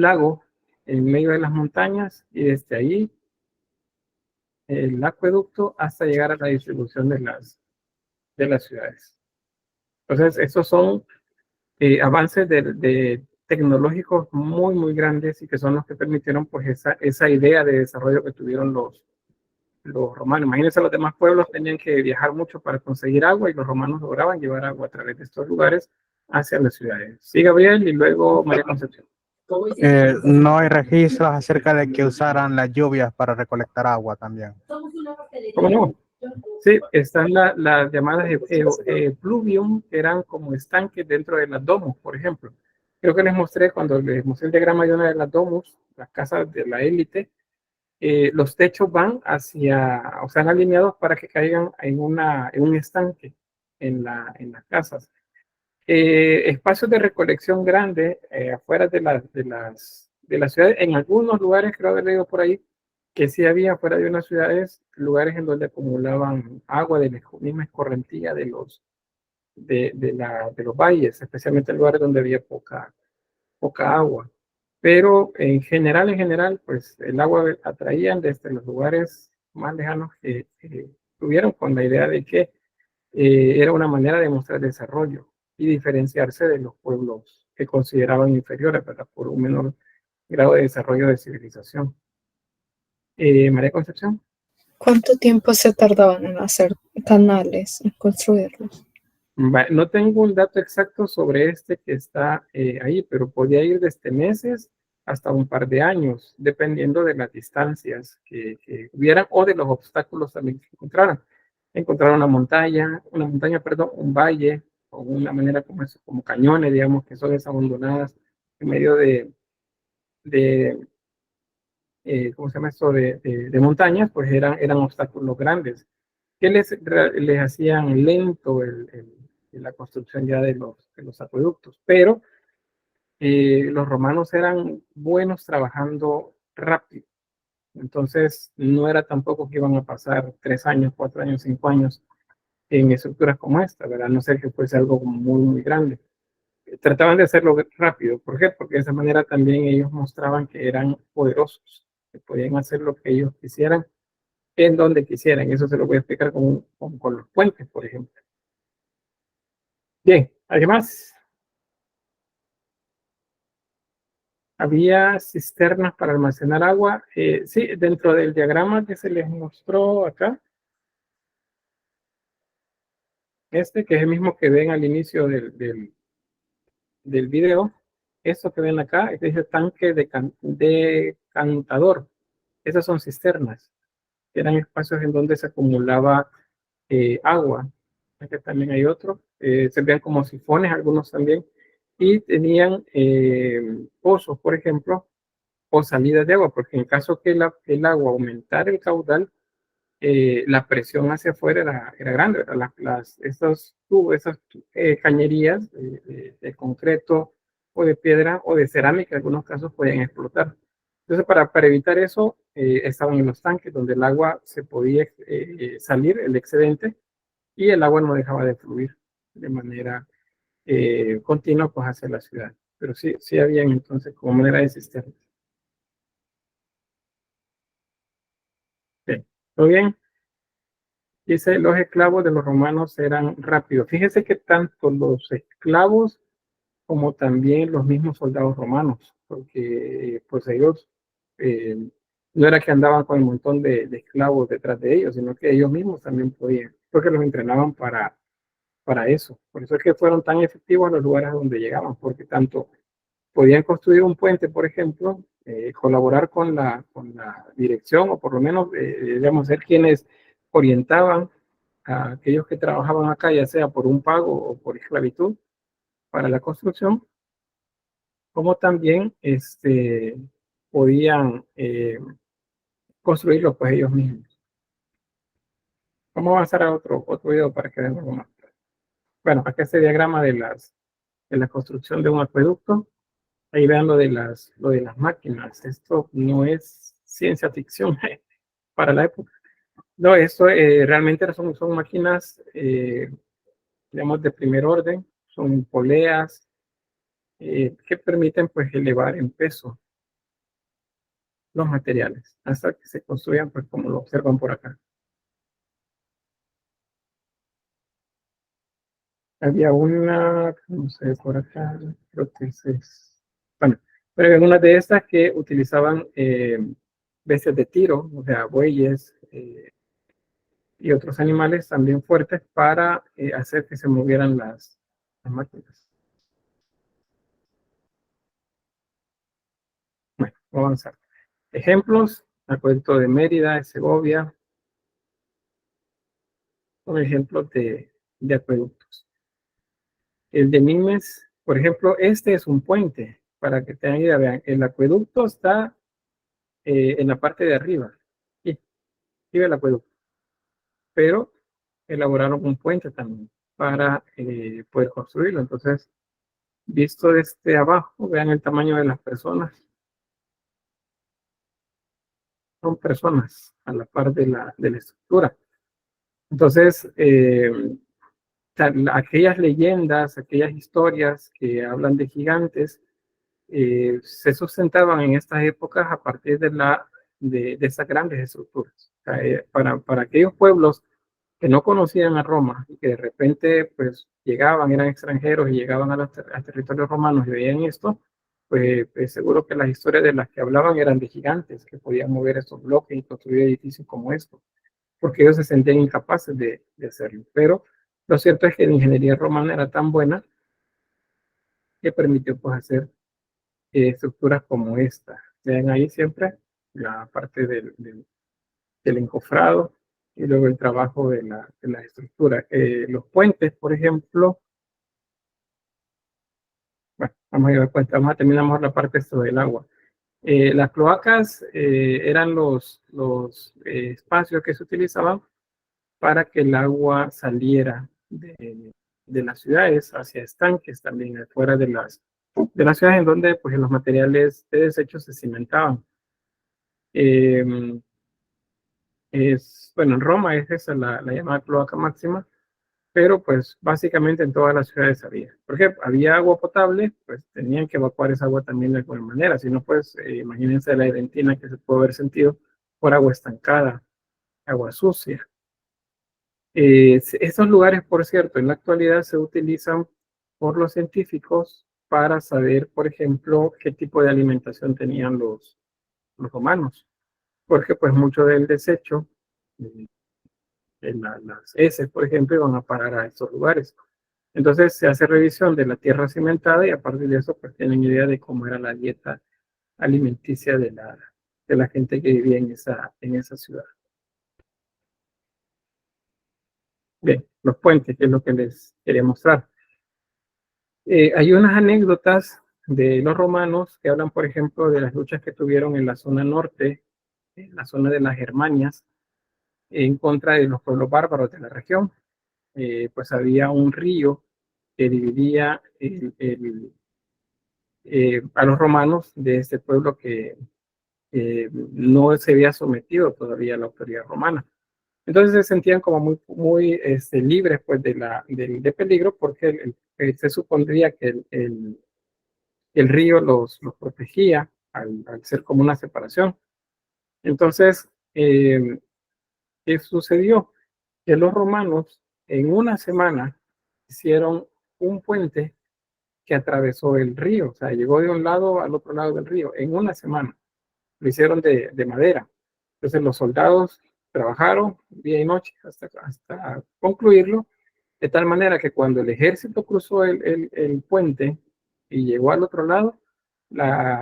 lago en medio de las montañas, y desde ahí el acueducto hasta llegar a la distribución de las ciudades. Entonces, estos son avances de tecnológicos muy, muy grandes, y que son los que permitieron pues esa idea de desarrollo que tuvieron los romanos. Imagínense, los demás pueblos tenían que viajar mucho para conseguir agua, y los romanos lograban llevar agua a través de estos lugares hacia las ciudades. Sí, Gabriel, y luego María Concepción. No hay registros acerca de que usaran las lluvias para recolectar agua también. ¿Cómo no? Sí, están las llamadas pluvium, que eran como estanques dentro de las domus, por ejemplo. Creo que les mostré cuando les mostré el diagrama de una de las domus, las casas de la élite. los techos van hacia, o sea, están alineados para que caigan en un estanque en las casas. Espacios de recolección grandes afuera de las ciudades, en algunos lugares, creo haber leído por ahí, que sí había fuera de unas ciudades, lugares en donde acumulaban agua de la misma escorrentía de los valles, especialmente en lugares donde había poca agua. Pero en general, pues el agua la traían desde los lugares más lejanos que tuvieron con la idea de que era una manera de mostrar desarrollo y diferenciarse de los pueblos que consideraban inferiores, ¿verdad? Por un menor grado de desarrollo de civilización. María Concepción. ¿Cuánto tiempo se tardaban en hacer canales, en construirlos? No tengo un dato exacto sobre este que está ahí, pero podía ir desde meses hasta un par de años, dependiendo de las distancias que hubieran o de los obstáculos también que encontraran. Encontrar una montaña, perdón, un valle, o una manera como eso, como cañones, digamos, que son desabandonadas en medio de ¿cómo se llama esto? De montañas, pues eran obstáculos grandes que les hacían lento la construcción ya de los acueductos. Pero los romanos eran buenos trabajando rápido. Entonces, no era tampoco que iban a pasar 3 años, 4 años, 5 años en estructuras como esta, ¿verdad? A no ser que fuese algo muy, muy grande. Trataban de hacerlo rápido. ¿Por qué? Porque de esa manera también ellos mostraban que eran poderosos, que podían hacer lo que ellos quisieran en donde quisieran. Eso se lo voy a explicar con los puentes, por ejemplo. Bien, además, había cisternas para almacenar agua. Sí, dentro del diagrama que se les mostró acá, que es el mismo que ven al inicio del video, esto que ven acá, es el tanque de cantador. Esas son cisternas, que eran espacios en donde se acumulaba agua. Aquí también hay otro. Se vean como sifones, algunos también. Y tenían pozos, por ejemplo, o salidas de agua, porque en caso que el agua aumentara el caudal, la presión hacia afuera era grande. Esas cañerías de concreto o de piedra o de cerámica, en algunos casos podían explotar. Entonces, para evitar eso, estaban en los tanques donde el agua se podía salir, el excedente, y el agua no dejaba de fluir de manera continua pues, hacia la ciudad. Pero sí habían entonces como manera de cisternas. Bien, ¿todo bien? Dice, los esclavos de los romanos eran rápidos. Fíjese que tanto los esclavos como también los mismos soldados romanos, porque pues ellos no era que andaban con un montón de esclavos detrás de ellos, sino que ellos mismos también podían, porque los entrenaban para eso. Por eso es que fueron tan efectivos en los lugares donde llegaban, porque tanto podían construir un puente, por ejemplo, colaborar con la dirección, o por lo menos, digamos, ser quienes orientaban a aquellos que trabajaban acá, ya sea por un pago o por esclavitud, para la construcción, como también podían construirlo pues ellos mismos. Vamos a avanzar a otro video para que vean algo más. Bueno, acá este diagrama de la construcción de un acueducto. Ahí vean lo de las máquinas. Esto no es ciencia ficción para la época. No, esto realmente son máquinas, digamos, de primer orden. Son poleas que permiten pues elevar en peso los materiales hasta que se construyan pues como lo observan por acá. Había una, no sé, por acá, creo que bueno, pero hay algunas de estas que utilizaban bestias de tiro, o sea, bueyes y otros animales también fuertes para hacer que se movieran las máquinas. Bueno, vamos a avanzar. Ejemplos, acueducto de Mérida, de Segovia, son ejemplos de acueductos. El de Nimes, por ejemplo, este es un puente, para que tengan idea, vean, el acueducto está en la parte de arriba. Y iba el acueducto. Pero elaboraron un puente también para poder construirlo. Entonces, visto desde abajo, vean el tamaño de las personas. Son personas a la par de la estructura. Entonces, aquellas leyendas, aquellas historias que hablan de gigantes, se sustentaban en estas épocas a partir de esas grandes estructuras. O sea, para aquellos pueblos que no conocían a Roma y que de repente pues llegaban, eran extranjeros y llegaban a territorios romanos y veían esto, pues seguro que las historias de las que hablaban eran de gigantes que podían mover estos bloques y construir edificios como estos, porque ellos se sentían incapaces de hacerlo. Pero lo cierto es que la ingeniería romana era tan buena que permitió pues hacer estructuras como esta. Vean ahí siempre la parte del encofrado y luego el trabajo de la estructura. Los puentes, por ejemplo, bueno, vamos a ir a cuenta, vamos a terminar mejor la parte esto del agua. Las cloacas eran los espacios que se utilizaban para que el agua saliera de las ciudades hacia estanques también afuera de las ciudades en donde pues los materiales de desechos se cimentaban. Bueno, en Roma es esa la llamada cloaca máxima, pero pues básicamente en todas las ciudades había. Porque había agua potable, pues tenían que evacuar esa agua también de alguna manera, si no pues imagínense la Edentina que se puede haber sentido por agua estancada, agua sucia. Estos lugares, por cierto, en la actualidad se utilizan por los científicos para saber, por ejemplo, qué tipo de alimentación tenían los romanos, porque pues mucho del desecho, las heces, por ejemplo, iban a parar a estos lugares. Entonces se hace revisión de la tierra cimentada y a partir de eso pues tienen idea de cómo era la dieta alimenticia de la gente que vivía en esa ciudad. Bien, los puentes, que es lo que les quería mostrar. Hay unas anécdotas de los romanos que hablan, por ejemplo, de las luchas que tuvieron en la zona norte, en la zona de las Germanias, en contra de los pueblos bárbaros de la región. Pues había un río que dividía a los romanos de este pueblo que no se había sometido todavía a la autoridad romana. Entonces se sentían como muy libres pues, de peligro porque se supondría que el río los protegía al ser como una separación. Entonces, ¿qué sucedió? Que los romanos en una semana hicieron un puente que atravesó el río, o sea, llegó de un lado al otro lado del río en una semana. Lo hicieron de madera. Entonces los soldados trabajaron día y noche hasta concluirlo, de tal manera que cuando el ejército cruzó el puente y llegó al otro lado,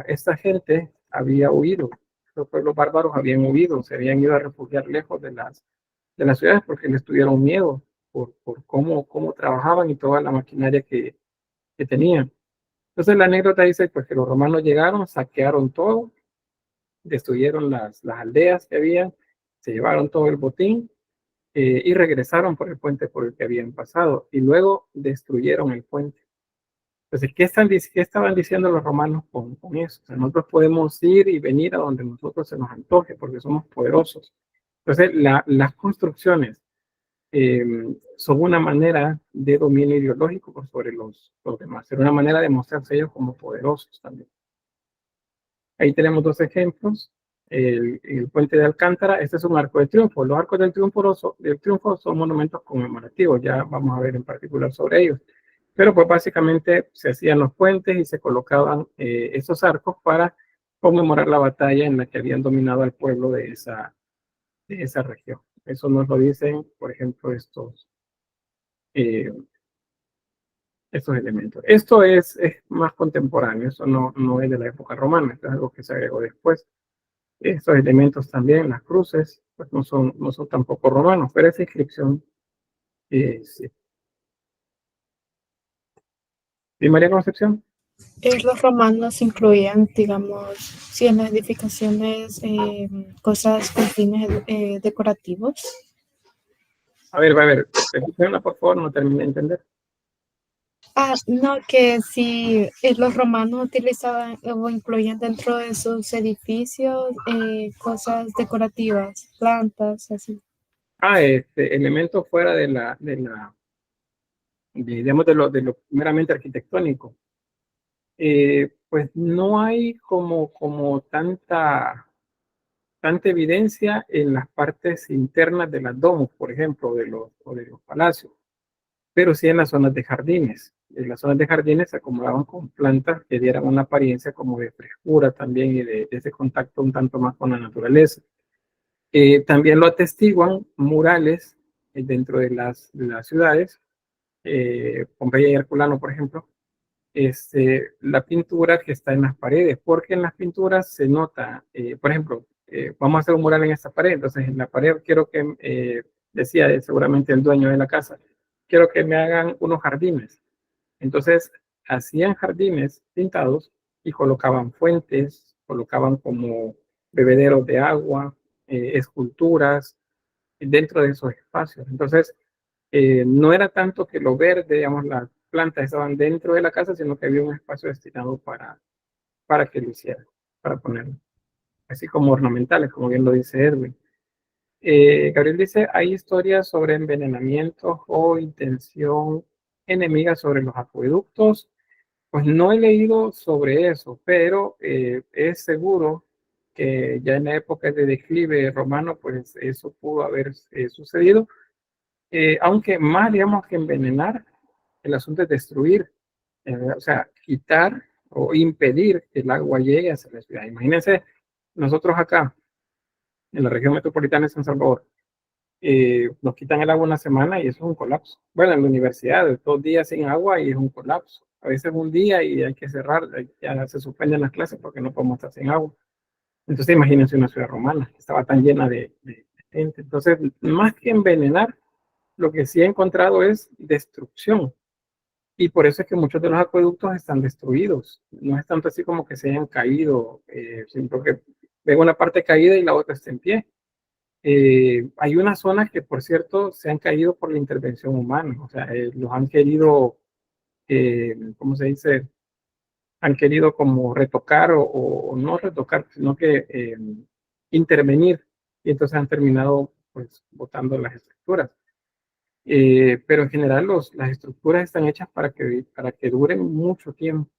esta gente había huido. Los pueblos bárbaros habían huido, se habían ido a refugiar lejos de las ciudades porque les tuvieron miedo por cómo trabajaban y toda la maquinaria que tenían. Entonces la anécdota dice pues, que los romanos llegaron, saquearon todo, destruyeron las aldeas que había, se llevaron todo el botín y regresaron por el puente por el que habían pasado y luego destruyeron el puente. Entonces, ¿qué estaban diciendo los romanos con eso? O sea, nosotros podemos ir y venir a donde nosotros se nos antoje porque somos poderosos. Entonces, las construcciones son una manera de dominio ideológico por sobre los demás. Era una manera de mostrarse ellos como poderosos también. Ahí tenemos dos ejemplos. El puente de Alcántara, este es un arco de triunfo. Los arcos del triunfo son monumentos conmemorativos, ya vamos a ver en particular sobre ellos. Pero pues básicamente se hacían los puentes y se colocaban esos arcos para conmemorar la batalla en la que habían dominado al pueblo de esa región. Eso nos lo dicen, por ejemplo, estos elementos. Esto es más contemporáneo, eso no es de la época romana, esto es algo que se agregó después. Estos elementos también, las cruces, pues no son tampoco romanos, pero esa inscripción sí. ¿Y María Concepción? Los romanos incluían, digamos, si en las edificaciones, cosas con fines decorativos. A ver, repítemela por favor, no terminé de entender. No, que si los romanos utilizaban o incluían dentro de sus edificios cosas decorativas, plantas, así. Elementos fuera digamos, de lo meramente arquitectónico. Pues no hay como tanta evidencia en las partes internas de las domos, por ejemplo, o de los palacios, pero sí en las zonas de jardines. En las zonas de jardines se acomodaban con plantas que dieran una apariencia como de frescura también y de ese contacto un tanto más con la naturaleza. También lo atestiguan murales dentro de las ciudades, Pompeya y Herculano, por ejemplo, la pintura que está en las paredes, porque en las pinturas se nota, por ejemplo, vamos a hacer un mural en esta pared, entonces en la pared quiero que, decía seguramente el dueño de la casa, quiero que me hagan unos jardines. Entonces hacían jardines pintados y colocaban fuentes, colocaban como bebederos de agua, esculturas dentro de esos espacios. Entonces, no era tanto que lo verde, digamos, las plantas estaban dentro de la casa, sino que había un espacio destinado para que lo hicieran, para ponerlo. Así como ornamentales, como bien lo dice Edwin. Gabriel dice, hay historias sobre envenenamiento o intención enemiga sobre los acueductos. Pues no he leído sobre eso, pero es seguro que ya en la época de declive romano, pues eso pudo haber sucedido. Aunque más, digamos, que envenenar, el asunto es destruir, o sea, quitar o impedir que el agua llegue hacia la ciudad. Imagínense, nosotros acá, en la región metropolitana de San Salvador, nos quitan el agua una semana y eso es un colapso. Bueno, en la universidad, 2 días sin agua y es un colapso. A veces un día y hay que cerrar, ya se suspenden las clases porque no podemos estar sin agua. Entonces imagínense una ciudad romana, que estaba tan llena de gente. Entonces, más que envenenar, lo que sí he encontrado es destrucción. Y por eso es que muchos de los acueductos están destruidos. No es tanto así como que se hayan caído, sino que ven una parte caída y la otra está en pie. Hay unas zonas que, por cierto, se han caído por la intervención humana. O sea, los han querido, ¿cómo se dice? Han querido como retocar o no retocar, sino que intervenir. Y entonces han terminado, pues, botando las estructuras. Pero en general las estructuras están hechas para que duren mucho tiempo.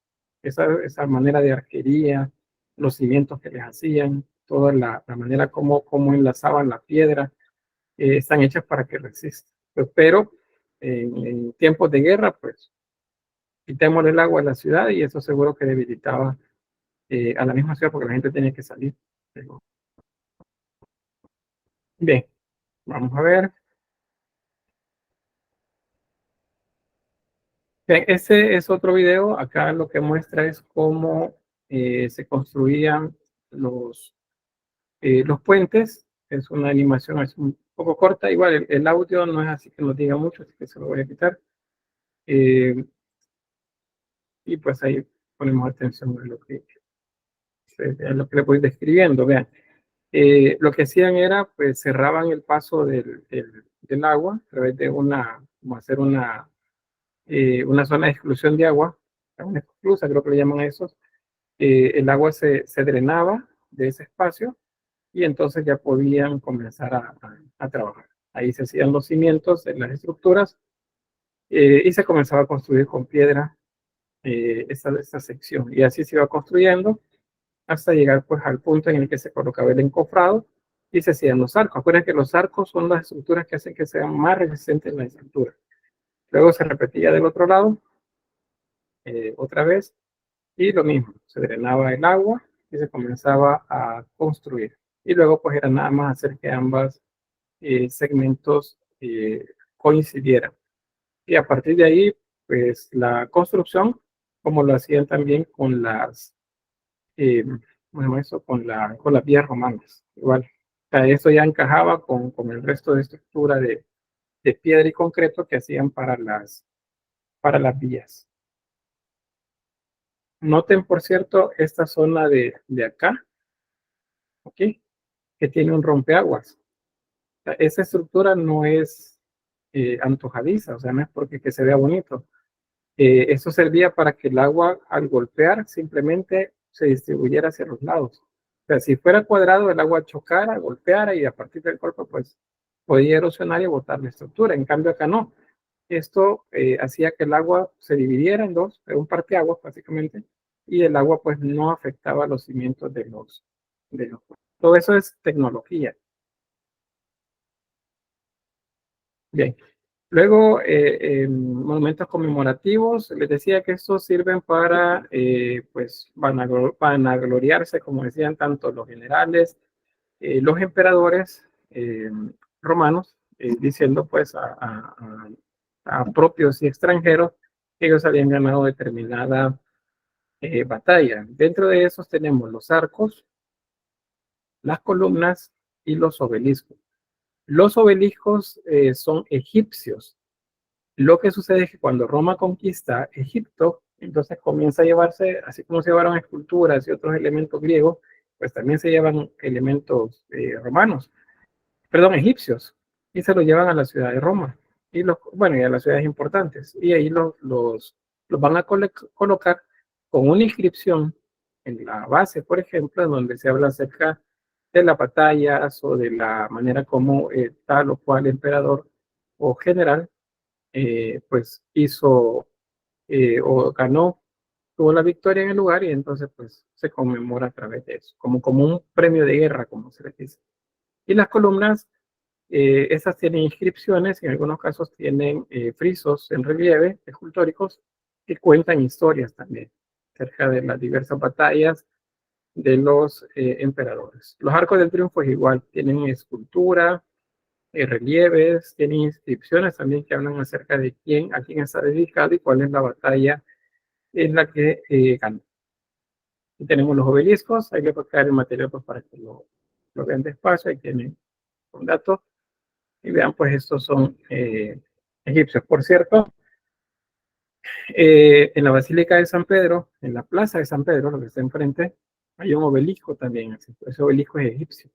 Esa manera de arquería, los cimientos que les hacían, toda la manera como enlazaban la piedra, están hechas para que resistan. Pero en tiempos de guerra, pues quitemos el agua a la ciudad y eso seguro que debilitaba a la misma ciudad porque la gente tenía que salir. Bien, vamos a ver. Bien, ese es otro video. Acá lo que muestra es cómo se construían los puentes. Es una animación, es un poco corta. Igual el audio no es así que nos diga mucho, así que se lo voy a quitar. Y pues ahí ponemos atención a lo que le voy describiendo. Vean, lo que hacían era, pues cerraban el paso del agua a través de como hacer una zona de exclusión de agua, una esclusa, creo que le llaman a esos. El agua se drenaba de ese espacio y entonces ya podían comenzar a trabajar. Ahí se hacían los cimientos en las estructuras y se comenzaba a construir con piedra esta sección. Y así se iba construyendo hasta llegar pues al punto en el que se colocaba el encofrado y se hacían los arcos. Acuérdense que los arcos son las estructuras que hacen que sean más resistentes en la estructura. Luego se repetía del otro lado, otra vez, y lo mismo, se drenaba el agua y se comenzaba a construir. Y luego pues era nada más hacer que ambos segmentos coincidieran. Y a partir de ahí, pues la construcción, como lo hacían también con eh, bueno, eso, con las vías romanas, igual. O sea, eso ya encajaba con el resto de estructura de piedra y concreto que hacían para las vías. Noten, por cierto, esta zona de acá, ¿ok? Que tiene un rompeaguas. Esa estructura no es antojadiza, o sea, no es porque que se vea bonito. Esto servía para que el agua al golpear simplemente se distribuyera hacia los lados. O sea, si fuera cuadrado, el agua chocara, golpeara y a partir del golpe, pues podía erosionar y botar la estructura. En cambio, acá no. Esto hacía que el agua se dividiera en dos, un parteaguas básicamente, y el agua pues no afectaba los cimientos de los. Todo eso es tecnología. Bien. Luego, monumentos conmemorativos, les decía que estos sirven para, pues, vanagloriarse, como decían tanto los generales, los emperadores romanos, diciendo pues a propios y extranjeros que ellos habían ganado determinada batalla. Dentro de esos tenemos los arcos, las columnas y los obeliscos. Los obeliscos son egipcios. Lo que sucede es que cuando Roma conquista Egipto, entonces comienza a llevarse, así como se llevaron esculturas y otros elementos griegos, pues también se llevan elementos romanos, perdón, egipcios, y se los llevan a la ciudad de Roma, y bueno, y a las ciudades importantes, y ahí los van a colocar con una inscripción en la base, por ejemplo, en donde se habla acerca de las batallas o de la manera como tal o cual emperador o general pues hizo o ganó, tuvo la victoria en el lugar y entonces pues se conmemora a través de eso, como un premio de guerra, como se le dice. Y las columnas, esas tienen inscripciones, en algunos casos tienen frisos en relieve, escultóricos, que cuentan historias también acerca de las diversas batallas de los emperadores. Los arcos del triunfo es igual, tienen escultura, relieves, tienen inscripciones también que hablan acerca de a quién está dedicado y cuál es la batalla en la que ganó. Y tenemos los obeliscos, ahí les voy a quedar el material pues, para que lo vean despacio, ahí tienen un dato y vean pues estos son egipcios. Por cierto, en la Basílica de San Pedro, en la Plaza de San Pedro, lo que está enfrente, hay un obelisco también, ese obelisco es egipcio.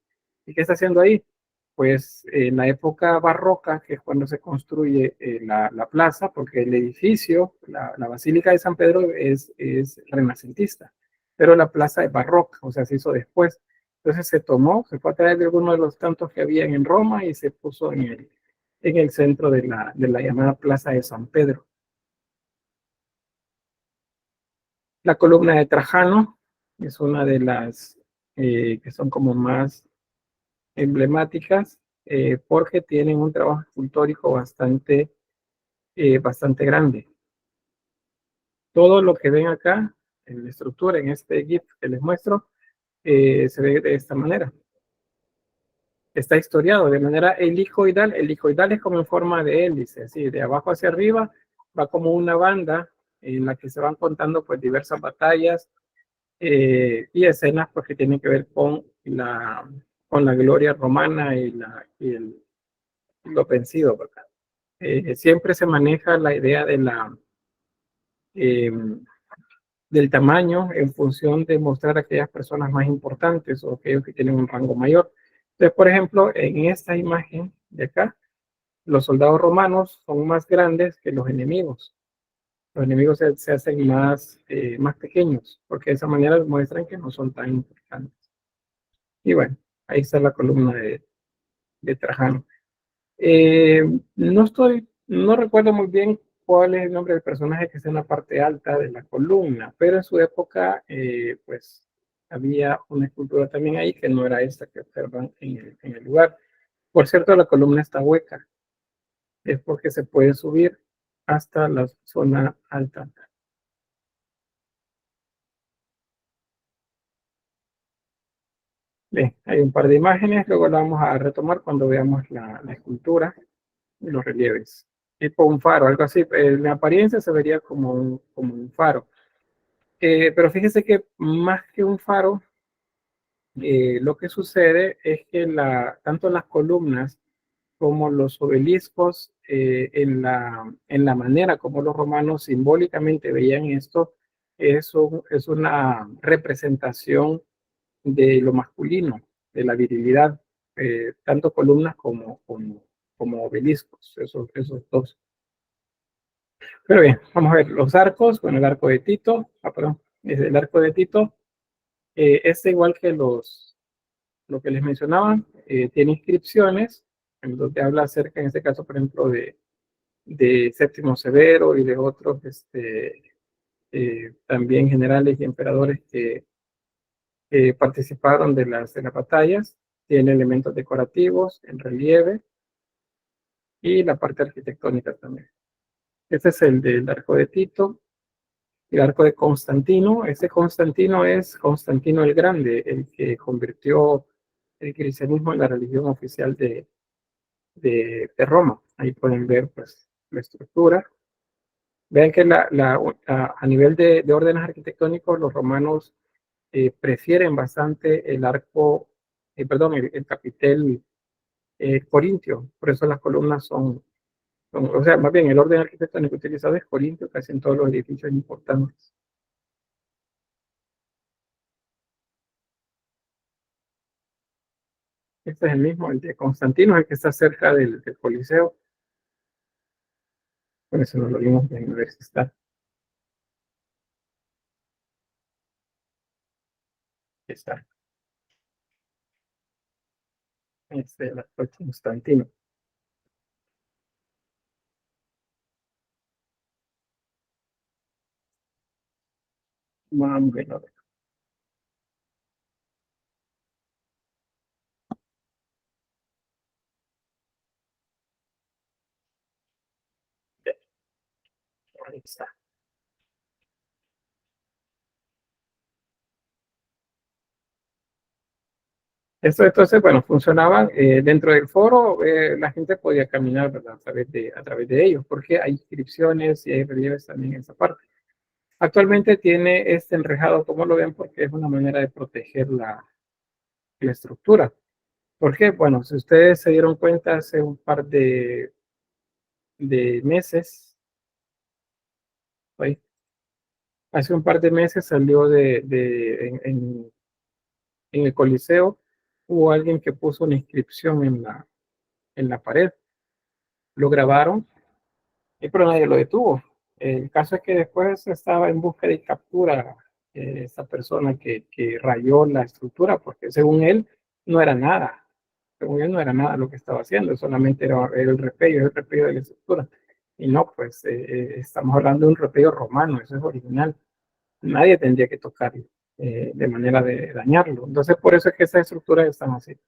¿Y qué está haciendo ahí? Pues en la época barroca, que es cuando se construye la plaza, porque el edificio, la Basílica de San Pedro es renacentista, pero la plaza es barroca, o sea, se hizo después. Entonces se fue a traer de alguno de los tantos que habían en Roma y se puso en el centro de la llamada Plaza de San Pedro. La columna de Trajano es una de las que son como más emblemáticas porque tienen un trabajo escultórico bastante grande. Todo lo que ven acá en la estructura, en este GIF que les muestro, se ve de esta manera. Está historiado de manera helicoidal. Helicoidal es como en forma de hélice, así de abajo hacia arriba, va como una banda en la que se van contando pues diversas batallas y escenas pues, que tienen que ver con la gloria romana y lo vencido, ¿verdad? Siempre se maneja la idea de del tamaño en función de mostrar a aquellas personas más importantes o aquellos que tienen un rango mayor. Entonces, por ejemplo, en esta imagen de acá, los soldados romanos son más grandes que los enemigos. Los enemigos se hacen más pequeños, porque de esa manera muestran que no son tan importantes. Y bueno, ahí está la columna de Trajano. No recuerdo muy bien cuál es el nombre del personaje que está en la parte alta de la columna, pero en su época, pues, había una escultura también ahí que no era esta que observan en el lugar. Por cierto, la columna está hueca. Es porque se puede subir hasta la zona alta. Bien, hay un par de imágenes, luego la vamos a retomar cuando veamos la escultura y los relieves. Tipo un faro, algo así. En la apariencia se vería como un faro. Pero fíjese que más que un faro, lo que sucede es que tanto las columnas como los obeliscos, en la manera como los romanos simbólicamente veían esto, es una representación de lo masculino, de la virilidad, tanto columnas como obeliscos, esos dos. Pero bien, vamos a ver los arcos. Bueno, el arco de Tito, perdón, es el arco de Tito, es igual que lo que les mencionaba, tiene inscripciones, en donde habla acerca, en este caso, por ejemplo, de Séptimo Severo y de otros también generales y emperadores que participaron de las batallas. Tiene elementos decorativos, en relieve y la parte arquitectónica también. Este es el del arco de Tito. El arco de Constantino, ese Constantino es Constantino el Grande, el que convirtió el cristianismo en la religión oficial de Roma. Ahí pueden ver pues la estructura. Vean que a nivel de órdenes arquitectónicos, los romanos prefieren bastante el arco, perdón, el capitel corintio. Por eso las columnas o sea, más bien el orden arquitectónico utilizado es corintio, casi en todos los edificios importantes. Este es el mismo, el de Constantino, el que está cerca del Coliseo. Por eso no lo vimos bien, a ver si está. Está. Este es el actual Constantino. Vamos a ver. Ahí está. Esto entonces, bueno, funcionaba dentro del foro, la gente podía caminar, ¿verdad? A través de ellos, porque hay inscripciones y hay relieves también en esa parte. Actualmente tiene este enrejado, como lo ven, porque es una manera de proteger la estructura. ¿Por qué? Bueno, si ustedes se dieron cuenta hace un par de meses, ¿sí? Hace un par de meses salió en el Coliseo, hubo alguien que puso una inscripción en la pared. Lo grabaron, pero nadie lo detuvo. El caso es que después estaba en búsqueda y captura esa persona que rayó la estructura, porque según él no era nada. Según él no era nada lo que estaba haciendo, solamente era el repello de la estructura. Y no, pues estamos hablando de un repello romano, eso es original. Nadie tendría que tocarlo de manera de dañarlo. Entonces, por eso es que esas estructuras están así.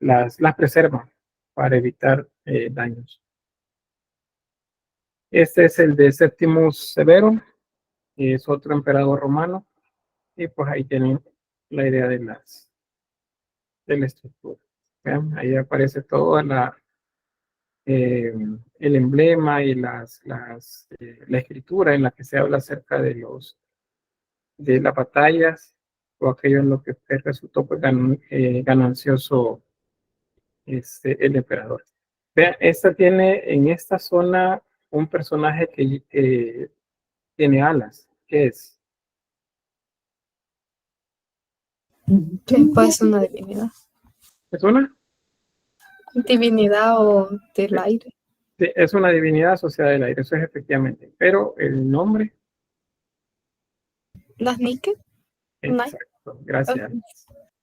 Las preservan para evitar daños. Este es el de Septimus Severo, es otro emperador romano, y pues ahí tienen la idea de la estructura. ¿Vean? Ahí aparece toda el emblema y la escritura en la que se habla acerca de las batallas o aquello en lo que resultó pues, ganancioso el emperador. Vean, esta tiene en esta zona un personaje que tiene alas. ¿Qué es? Que puede ser una divinidad. ¿Es una? Divinidad o del aire. Sí, es una divinidad asociada al aire, eso es efectivamente. Pero el nombre. ¿Las Nike? Exacto, gracias. Okay.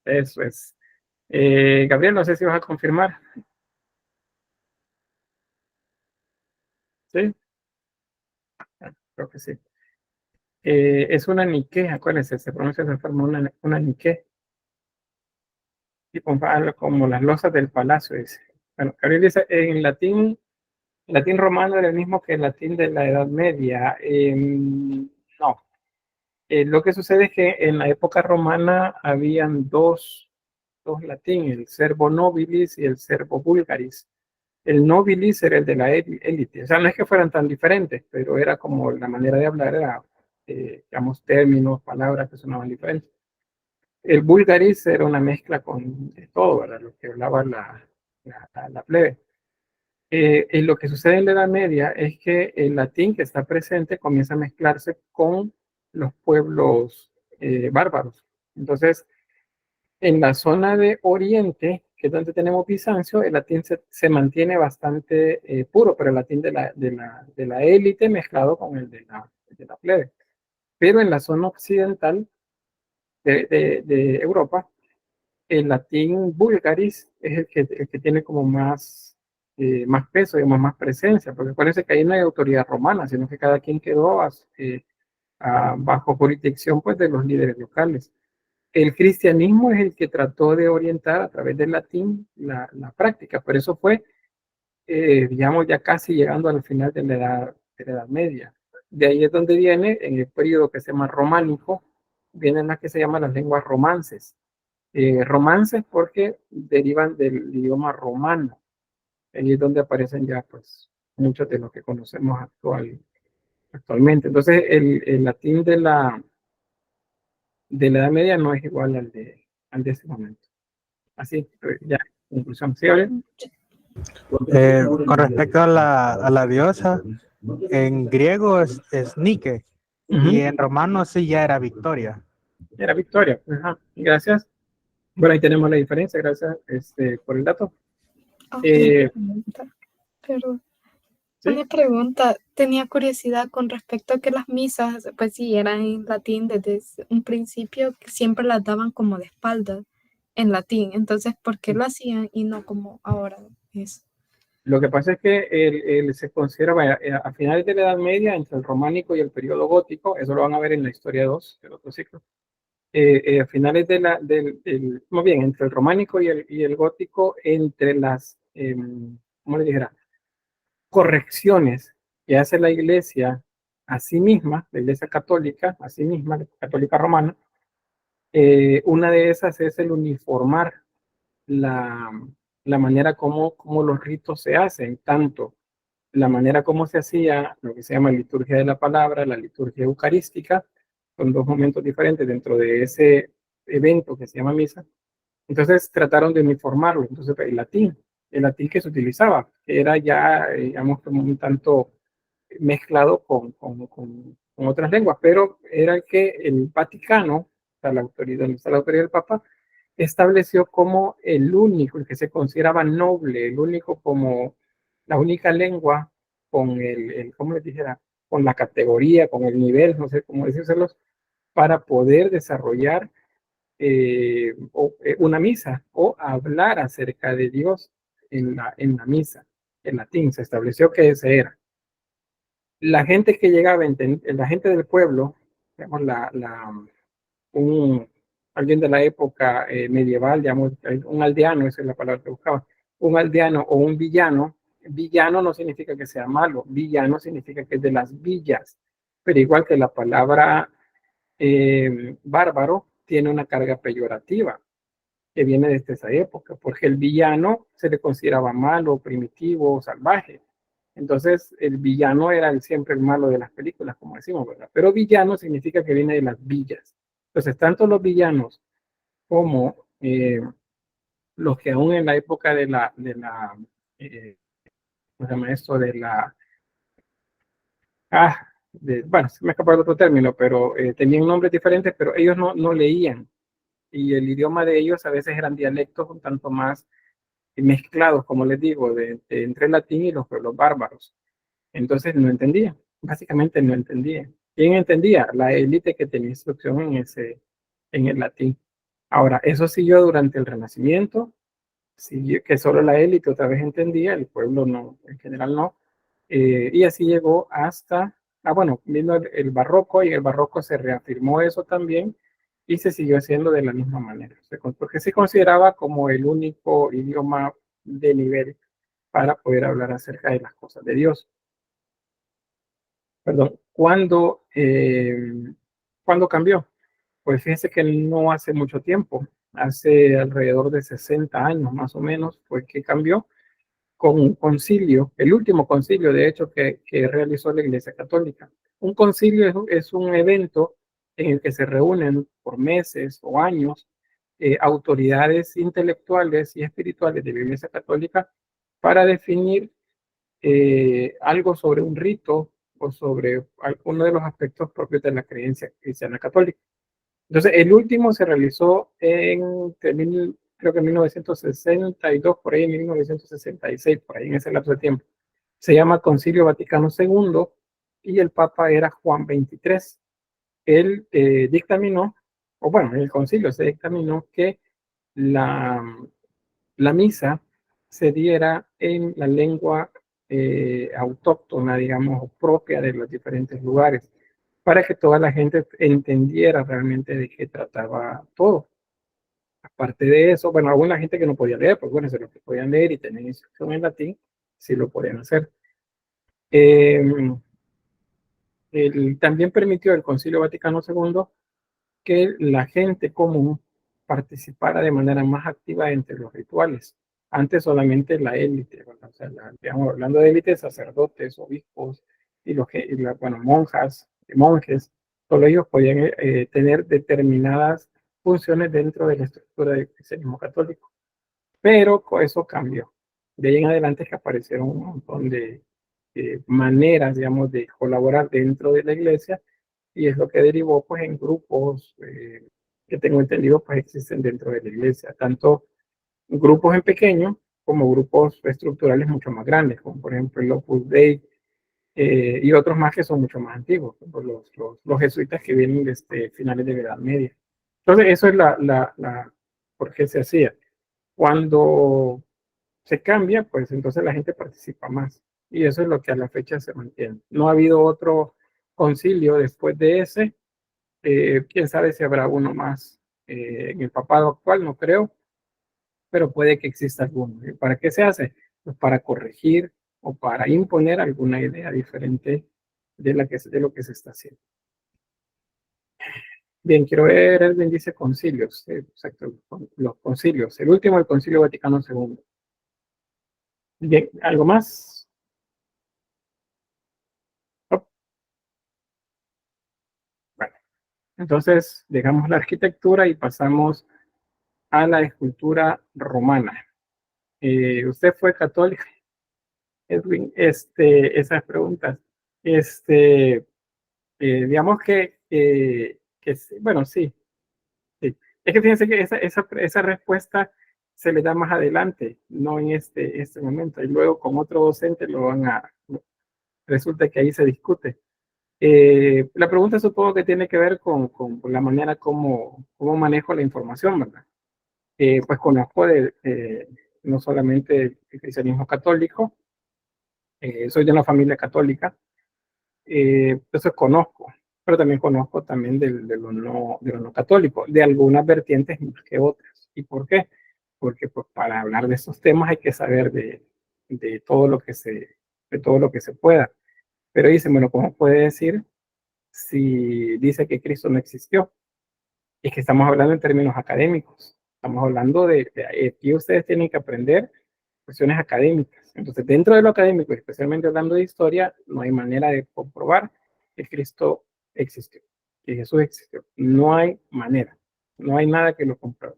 Eso es. Gabriel, no sé si vas a confirmar. ¿Sí? Creo que sí. Es una Nike, acuérdense, se pronuncia de forma una Nike. Y como las losas del palacio, dice. Bueno, Gabriel dice, en latín romano era el mismo que el latín de la Edad Media. No. Lo que sucede es que en la época romana habían dos latín, el serbo nobilis y el serbo vulgaris. El nobilis era el de la élite, o sea, no es que fueran tan diferentes, pero era como la manera de hablar, era, digamos, términos, palabras que sonaban diferentes. El vulgaris era una mezcla con todo, ¿verdad? Lo que hablaba la plebe. Y lo que sucede en la Edad Media es que el latín que está presente comienza a mezclarse con los pueblos bárbaros. Entonces, en la zona de Oriente, que es donde tenemos Bizancio, el latín se mantiene bastante puro, pero el latín de la élite mezclado con el de la plebe. Pero en la zona occidental de Europa, el latín vulgaris es el que tiene como más peso, digamos, más presencia, porque parece que ahí no hay autoridad romana, sino que cada quien quedó bajo jurisdicción pues, de los líderes locales. El cristianismo es el que trató de orientar a través del latín la práctica, pero eso fue, digamos, ya casi llegando al final de la Edad Media. De ahí es donde viene, en el periodo que se llama románico, vienen las que se llaman las lenguas romances. Romances porque derivan del idioma romano. Ahí es donde aparecen ya, pues, muchos de los que conocemos actualmente. Entonces, el latín de la Edad Media no es igual al de ese momento. Así, ya, conclusión. ¿Sí, Gabriel? Con respecto a la diosa, en griego es Nike y en romano sí ya era Victoria. Era Victoria. Ajá. Gracias. Bueno, ahí tenemos la diferencia. Gracias por el dato. Perdón. ¿Sí? Una pregunta, tenía curiosidad con respecto a que las misas, pues sí, eran en latín desde un principio, que siempre las daban como de espaldas en latín. Entonces, ¿por qué lo hacían y no como ahora es? Lo que pasa es que se considera, a finales de la Edad Media, entre el románico y el periodo gótico, eso lo van a ver en la historia 2 del otro ciclo, a finales más bien, entre el románico y el gótico, entre las, ¿cómo le dijera? Correcciones que hace la iglesia a sí misma, la iglesia católica, a sí misma, la católica romana, una de esas es el uniformar la manera como los ritos se hacen, tanto la manera como se hacía lo que se llama liturgia de la palabra, la liturgia eucarística, son dos momentos diferentes dentro de ese evento que se llama misa. Entonces trataron de uniformarlo. Entonces el latín que se utilizaba, que era ya, digamos, como un tanto mezclado con otras lenguas, pero era el que el Vaticano, o sea, donde está la autoridad del Papa, estableció como el único, el que se consideraba noble, el único como la única lengua con ¿cómo les dijera? Con la categoría, con el nivel, no sé cómo decírselos, para poder desarrollar una misa o hablar acerca de Dios en la misa. En latín se estableció que ese era. La gente que llegaba, la gente del pueblo, digamos, alguien de la época medieval, digamos, un aldeano, esa es la palabra que buscaba, un aldeano o un villano. Villano no significa que sea malo, villano significa que es de las villas, pero igual que la palabra bárbaro tiene una carga peyorativa que viene desde esa época, porque el villano se le consideraba malo, primitivo, salvaje. Entonces, el villano era siempre el malo de las películas, como decimos, ¿verdad? Pero villano significa que viene de las villas. Entonces, tanto los villanos como los que aún en la época ¿cómo se llama esto? Bueno, se me escapó el otro término, pero tenían nombres diferentes, pero ellos no leían. Y el idioma de ellos a veces eran dialectos un tanto más mezclados, como les digo, entre el latín y los pueblos bárbaros. Entonces no entendía, básicamente no entendía. ¿Quién entendía? La élite que tenía instrucción en el latín. Ahora, eso siguió durante el Renacimiento, siguió, que solo la élite otra vez entendía, el pueblo no, en general no. Y así llegó hasta, bueno, vino el barroco, y en el barroco se reafirmó eso también y se siguió haciendo de la misma manera, porque se consideraba como el único idioma de nivel para poder hablar acerca de las cosas de Dios. Perdón, ¿cuándo cambió? Pues fíjense que no hace mucho tiempo, hace alrededor de 60 años más o menos, fue que cambió con un concilio, el último concilio de hecho que realizó la Iglesia Católica. Un concilio es un evento en el que se reúnen por meses o años autoridades intelectuales y espirituales de la Iglesia Católica para definir algo sobre un rito o sobre alguno de los aspectos propios de la creencia cristiana católica. Entonces, el último se realizó creo que en 1962, por ahí en 1966, por ahí en ese lapso de tiempo. Se llama Concilio Vaticano II y el Papa era Juan XXIII. Él dictaminó, o bueno, en el concilio se dictaminó que la misa se diera en la lengua autóctona, digamos, propia de los diferentes lugares, para que toda la gente entendiera realmente de qué trataba todo. Aparte de eso, bueno, alguna gente que no podía leer, pues bueno, se lo que podían leer y tenían instrucción en latín, sí lo podían hacer. También permitió el Concilio Vaticano II que la gente común participara de manera más activa entre los rituales. Antes solamente la élite, o sea, digamos, hablando de élite, sacerdotes, obispos y bueno, monjes, solo ellos podían tener determinadas funciones dentro de la estructura del cristianismo católico. Pero eso cambió. De ahí en adelante es que aparecieron un montón de maneras, digamos, de colaborar dentro de la iglesia, y es lo que derivó pues en grupos que tengo entendido pues existen dentro de la iglesia, tanto grupos en pequeño como grupos estructurales mucho más grandes, como por ejemplo el Opus Dei y otros más que son mucho más antiguos, como los jesuitas que vienen desde finales de la Edad Media. Entonces eso es por qué se hacía. Cuando se cambia, pues entonces la gente participa más. Y eso es lo que a la fecha se mantiene. No ha habido otro concilio después de ese. Quién sabe si habrá uno más en el papado actual, no creo, pero puede que exista alguno. ¿Y para qué se hace? Pues para corregir o para imponer alguna idea diferente de lo que se está haciendo. Bien, quiero ver, Edwin dice concilios. Exacto, los concilios. El último, el Concilio Vaticano II. Bien, ¿algo más? Oh. Bueno, entonces dejamos la arquitectura y pasamos a la escultura romana. ¿Usted fue católico, Edwin? Esas preguntas. Digamos que sí, bueno, sí, sí. Es que fíjense que esa respuesta se le da más adelante, no en este momento. Y luego con otro docente resulta que ahí se discute. La pregunta supongo que tiene que ver con la manera como manejo la información, ¿verdad? Pues conozco no solamente el cristianismo católico, soy de una familia católica, entonces conozco, pero también conozco también de lo no católico, de algunas vertientes más que otras. ¿Y por qué? Porque pues, para hablar de estos temas hay que saber de todo lo que se pueda. Pero dicen, bueno, ¿cómo puede decir si dice que Cristo no existió? Es que estamos hablando en términos académicos. Estamos hablando de aquí ustedes tienen que aprender cuestiones académicas. Entonces, dentro de lo académico, especialmente hablando de historia, no hay manera de comprobar que Cristo existió, que Jesús existió. No hay manera. No hay nada que lo compruebe.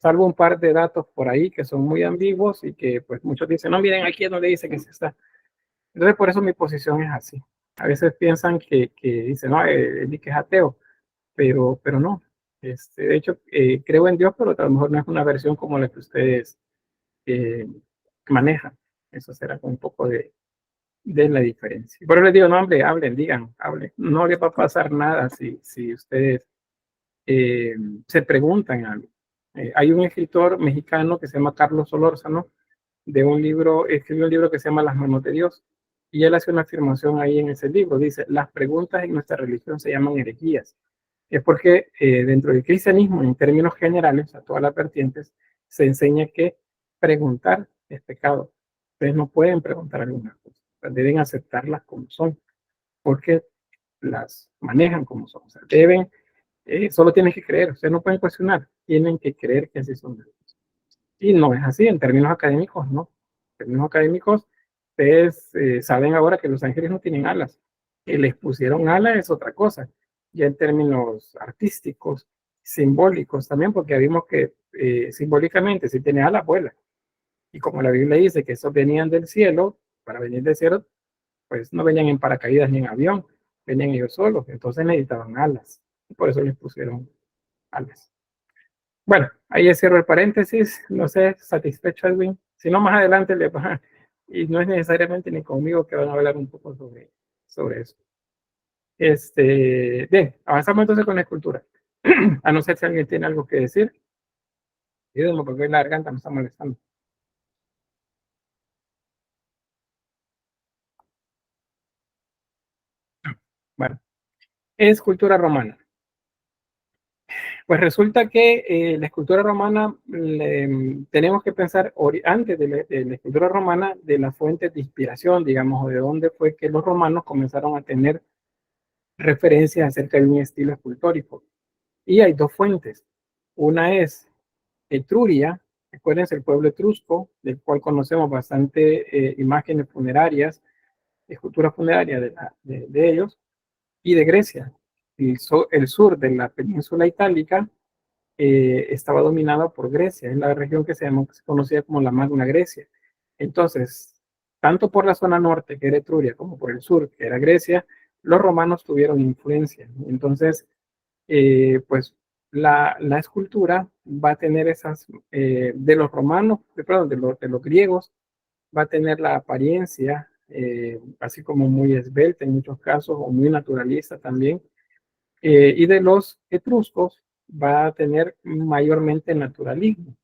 Salvo un par de datos por ahí que son muy ambiguos y que pues muchos dicen, no, miren, aquí no le dice que se está. Entonces, por eso mi posición es así. A veces piensan que dicen, no, él que es ateo, pero no. De hecho, creo en Dios, pero a lo mejor no es una versión como la que ustedes manejan. Eso será un poco de la diferencia. Por eso les digo, no, hombre, hablen, digan, hablen. No les va a pasar nada si ustedes se preguntan algo. Hay un escritor mexicano que se llama Carlos Solórzano, escribió un libro que se llama Las manos de Dios, y él hace una afirmación ahí en ese libro. Dice, las preguntas en nuestra religión se llaman herejías. Es porque dentro del cristianismo, en términos generales, a todas las vertientes, se enseña que preguntar es pecado. Ustedes no pueden preguntar algunas cosas, deben aceptarlas como son, porque las manejan como son. O sea, solo tienen que creer, ustedes no pueden cuestionar, tienen que creer que así son las cosas. Y no es así, en términos académicos, no. En términos académicos, ustedes saben ahora que los ángeles no tienen alas. Que les pusieron alas es otra cosa. Ya en términos artísticos, simbólicos también, porque vimos que simbólicamente si tiene alas, vuela. Y como la Biblia dice que esos venían del cielo, para venir del cielo, pues no venían en paracaídas ni en avión, venían ellos solos, entonces necesitaban alas, y por eso les pusieron alas. Bueno, ahí cierro el paréntesis, no sé, satisfecho Edwin, si no más adelante le va, y no es necesariamente ni conmigo que van a hablar un poco sobre eso. Bien, avanzamos entonces con la escultura. A no ser si alguien tiene algo que decir. Ayúdenme porque la garganta me está molestando. Bueno, escultura romana. Pues resulta que la escultura romana, tenemos que pensar antes de la escultura romana de las fuentes de inspiración, digamos, o de dónde fue que los romanos comenzaron a tener referencias acerca de un estilo escultórico. Y hay dos fuentes. Una es Etruria, acuérdense el pueblo etrusco, del cual conocemos bastante imágenes funerarias, esculturas funerarias de ellos, y de Grecia. El sur de la península itálica estaba dominado por Grecia, es la región que se conocía como la Magna Grecia. Entonces, tanto por la zona norte, que era Etruria, como por el sur, que era Grecia, los romanos tuvieron influencia. Entonces, pues la escultura va a tener esas, de los romanos, perdón, de los griegos, va a tener la apariencia, así como muy esbelta en muchos casos, o muy naturalista también, y de los etruscos va a tener mayormente naturalismo,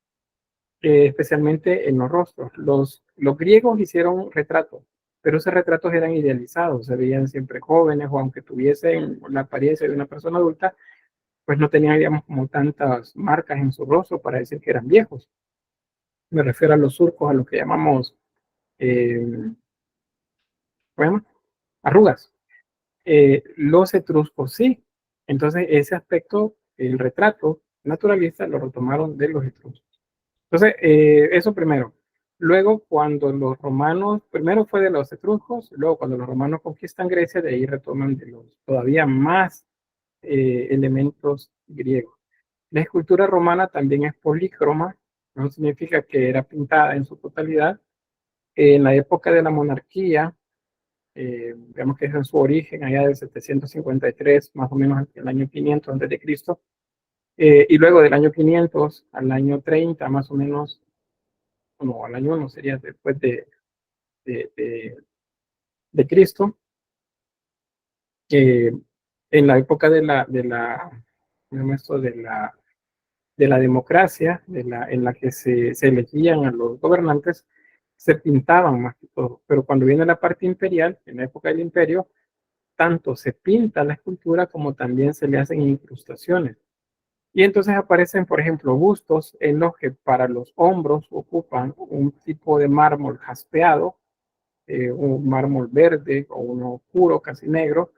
especialmente en los rostros. Los griegos hicieron retratos, pero esos retratos eran idealizados, se veían siempre jóvenes, o aunque tuviesen la apariencia de una persona adulta, pues no tenían, digamos, como tantas marcas en su rostro para decir que eran viejos. Me refiero a los surcos, a lo que llamamos, bueno, arrugas. Los etruscos sí. Entonces, ese aspecto, el retrato naturalista, lo retomaron de los etruscos. Entonces, eso primero. Luego, cuando los romanos, primero fue de los etruscos, luego cuando los romanos conquistan Grecia, de ahí retoman de los todavía más elementos griegos. La escultura romana también es polícroma, no significa que era pintada en su totalidad. En la época de la monarquía, digamos que es en su origen, allá del 753, más o menos el año 500 antes de Cristo, y luego del año 500 al año 30, más o menos, no, al año 1 sería después de, de, de Cristo, en la época esto, de la democracia, en la que se elegían a los gobernantes, se pintaban más que todo. Pero cuando viene la parte imperial, en la época del imperio, tanto se pinta la escultura como también se le hacen incrustaciones. Y entonces aparecen, por ejemplo, bustos en los que para los hombros ocupan un tipo de mármol jaspeado, un mármol verde o uno oscuro, casi negro,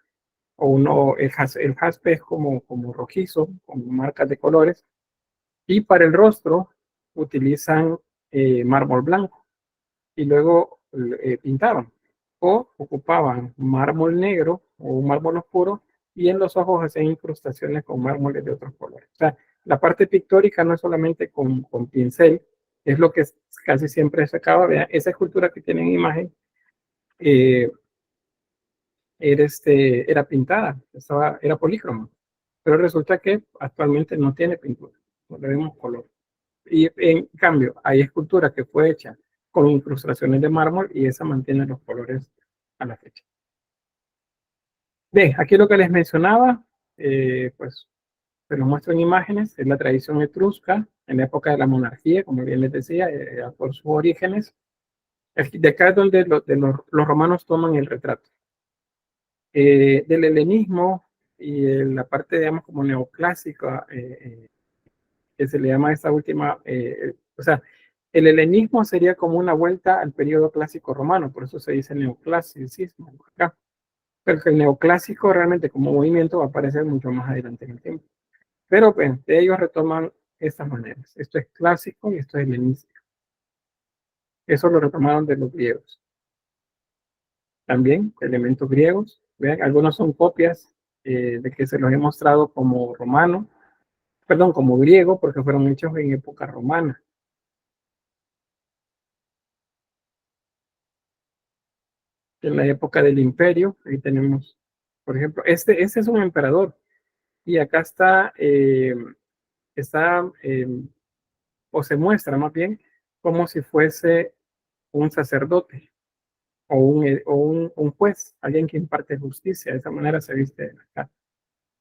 o el jaspe es como rojizo, con marcas de colores. Y para el rostro utilizan mármol blanco y luego pintaban o ocupaban mármol negro o un mármol oscuro y en los ojos hacían incrustaciones con mármoles de otros colores. O sea, la parte pictórica no es solamente con pincel, es lo que casi siempre se acaba. Vean, esa escultura que tienen en imagen eh, era pintada, era polícroma, pero resulta que actualmente no tiene pintura, no le vemos color. Y en cambio, hay escultura que fue hecha con incrustaciones de mármol y esa mantiene los colores a la fecha. Bien, aquí lo que les mencionaba, pues se los muestro en imágenes, es la tradición etrusca en la época de la monarquía, como bien les decía, por sus orígenes. De acá es donde los romanos toman el retrato. Del helenismo y la parte, digamos, como neoclásica, que se le llama esta última, o sea, el helenismo sería como una vuelta al periodo clásico romano, por eso se dice neoclasicismo acá. Pero que el neoclásico realmente como movimiento va a aparecer mucho más adelante en el tiempo. Pero pues, de ellos retoman estas maneras. Esto es clásico y esto es helenístico. Eso lo retomaron de los griegos. También elementos griegos. Vean, algunos son copias de que se los he mostrado como romano, perdón, como griego, porque fueron hechos en época romana. En la época del imperio, ahí tenemos, por ejemplo, este es un emperador. Y acá está, o se muestra más bien, como si fuese un sacerdote o un juez, alguien que imparte justicia. De esa manera se viste acá.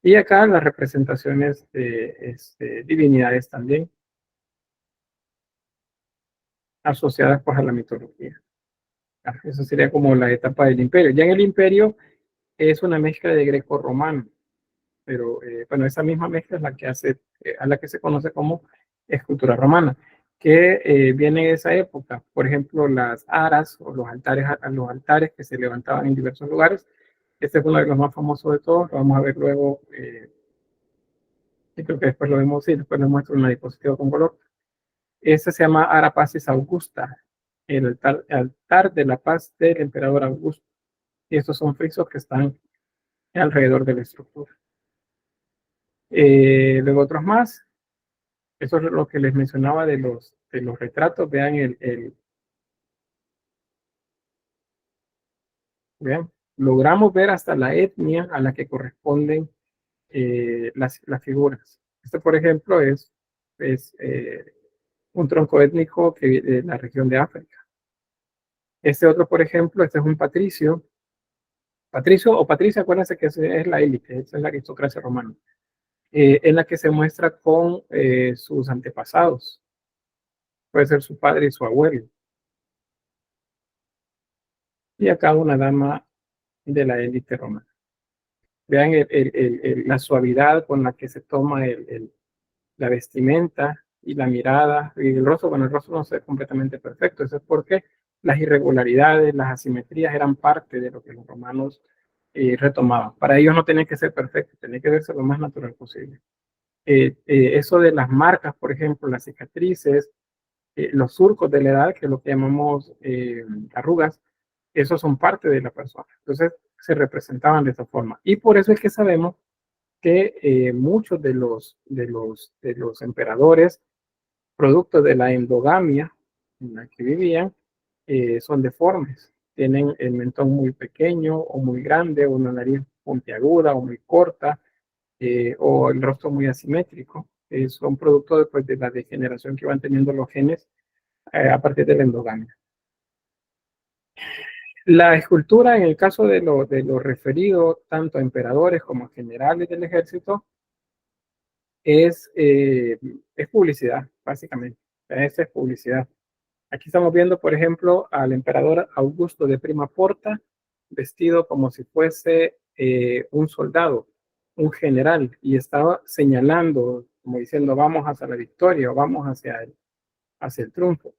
Y acá las representaciones de divinidades también, asociadas pues a la mitología. Eso sería como la etapa del imperio. Ya en el imperio es una mezcla de greco-romano, pero bueno, esa misma mezcla es la que hace, a la que se conoce como escultura romana, que viene de esa época. Por ejemplo, las aras o los altares que se levantaban en diversos lugares. Este es uno de los más famosos de todos, lo vamos a ver luego, y creo que después lo vemos, sí, después lo muestro en una diapositiva con color. Este se llama Ara Pacis Augusta, el altar de la paz del emperador Augusto. Y estos son frisos que están alrededor de la estructura. Luego otros más. Eso es lo que les mencionaba de los retratos. Vean vean, logramos ver hasta la etnia a la que corresponden las figuras. Este, por ejemplo, es un tronco étnico de la región de África. Este otro, por ejemplo, este es un patricio. Patricio o patricia, acuérdense que es la élite, esa es la aristocracia romana, en la que se muestra con sus antepasados. Puede ser su padre y su abuelo. Y acá una dama de la élite romana. Vean la suavidad con la que se toma la vestimenta y la mirada y el rostro. Bueno, el rostro no es completamente perfecto. Eso es porque las irregularidades, las asimetrías eran parte de lo que los romanos retomaban. Para ellos no tenía que ser perfecto, tenía que verse lo más natural posible. Eso de las marcas, por ejemplo, las cicatrices, los surcos de la edad, que es lo que llamamos arrugas, esos son parte de la persona. Entonces se representaban de esa forma. Y por eso es que sabemos que muchos de los emperadores, producto de la endogamia en la que vivían, son deformes. Tienen el mentón muy pequeño o muy grande, o una nariz puntiaguda o muy corta, o el rostro muy asimétrico. Son producto después de la degeneración que van teniendo los genes a partir de la endogamia. La escultura, en el caso de lo referido tanto a emperadores como a generales del ejército, es publicidad, básicamente. Esa es publicidad. Aquí estamos viendo, por ejemplo, al emperador Augusto de Prima Porta, vestido como si fuese un soldado, un general, y estaba señalando, como diciendo, vamos hacia la victoria o vamos hacia el triunfo.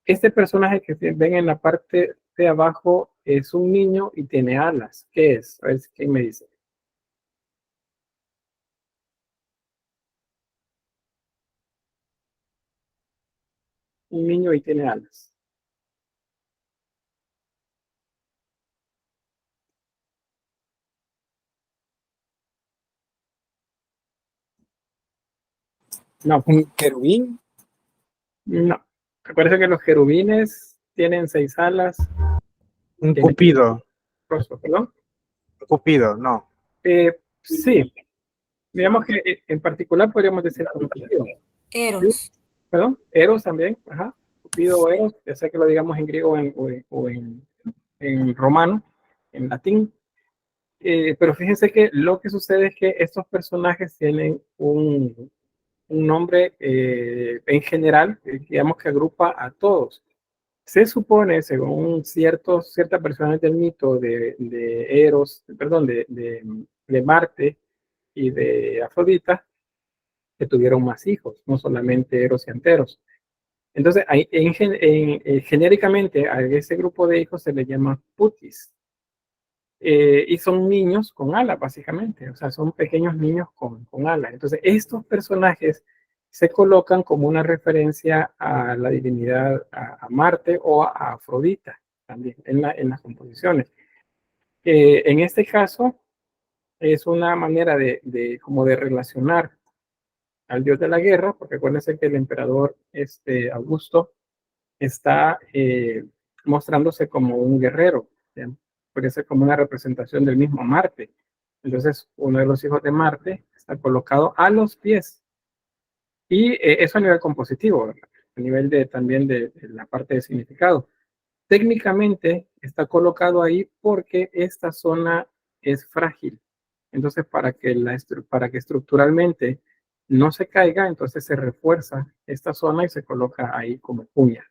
Este personaje que ven en la parte de abajo es un niño y tiene alas. ¿Qué es? A ver quién me dice. Un niño y tiene alas. No, ¿Un querubín? no. Recuerden que los querubines tienen 6 alas. Un Tienen cupido, perdón. cupido, no. Sí, digamos que en particular podríamos decir Cupido. Eros. Perdón, Eros también, ajá. Cupido o Eros, ya sea que lo digamos en griego o en romano, en latín. Pero fíjense que lo que sucede es que estos personajes tienen un nombre en general, digamos que agrupa a todos. Se supone, según ciertas versiones del mito de Eros, perdón, de Marte y de Afrodita, que tuvieron más hijos, no solamente Eros y Anteros. Entonces, genéricamente a ese grupo de hijos se le llama putis. Y son niños con alas, básicamente. O sea, son pequeños niños con alas. Entonces, estos personajes se colocan como una referencia a la divinidad, a Marte o a Afrodita, también en las composiciones. En este caso, es una manera como de relacionar al dios de la guerra, porque acuérdense que el emperador Augusto está mostrándose como un guerrero, ¿sí? puede ser como una representación del mismo Marte. Entonces, uno de los hijos de Marte está colocado a los pies. Y eso a nivel compositivo, ¿verdad? A nivel también de la parte de significado. Técnicamente está colocado ahí porque esta zona es frágil. Entonces, para que estructuralmente no se caiga, entonces se refuerza esta zona y se coloca ahí como cuña.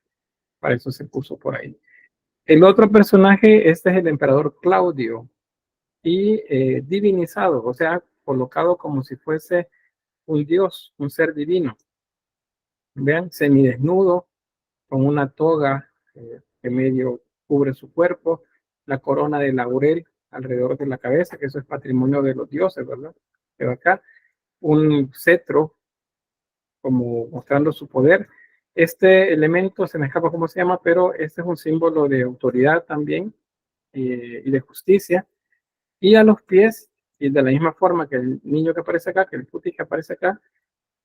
Para eso se puso por ahí. El otro personaje, este es el emperador Claudio, y divinizado, o sea, colocado como si fuese un dios, un ser divino. Vean, semidesnudo, con una toga que medio cubre su cuerpo, la corona de laurel alrededor de la cabeza, que eso es patrimonio de los dioses, ¿verdad? Pero acá, un cetro, como mostrando su poder. Este elemento se me escapa cómo se llama, pero este es un símbolo de autoridad también y de justicia. Y a los pies, y de la misma forma que el niño que aparece acá, que el putis que aparece acá,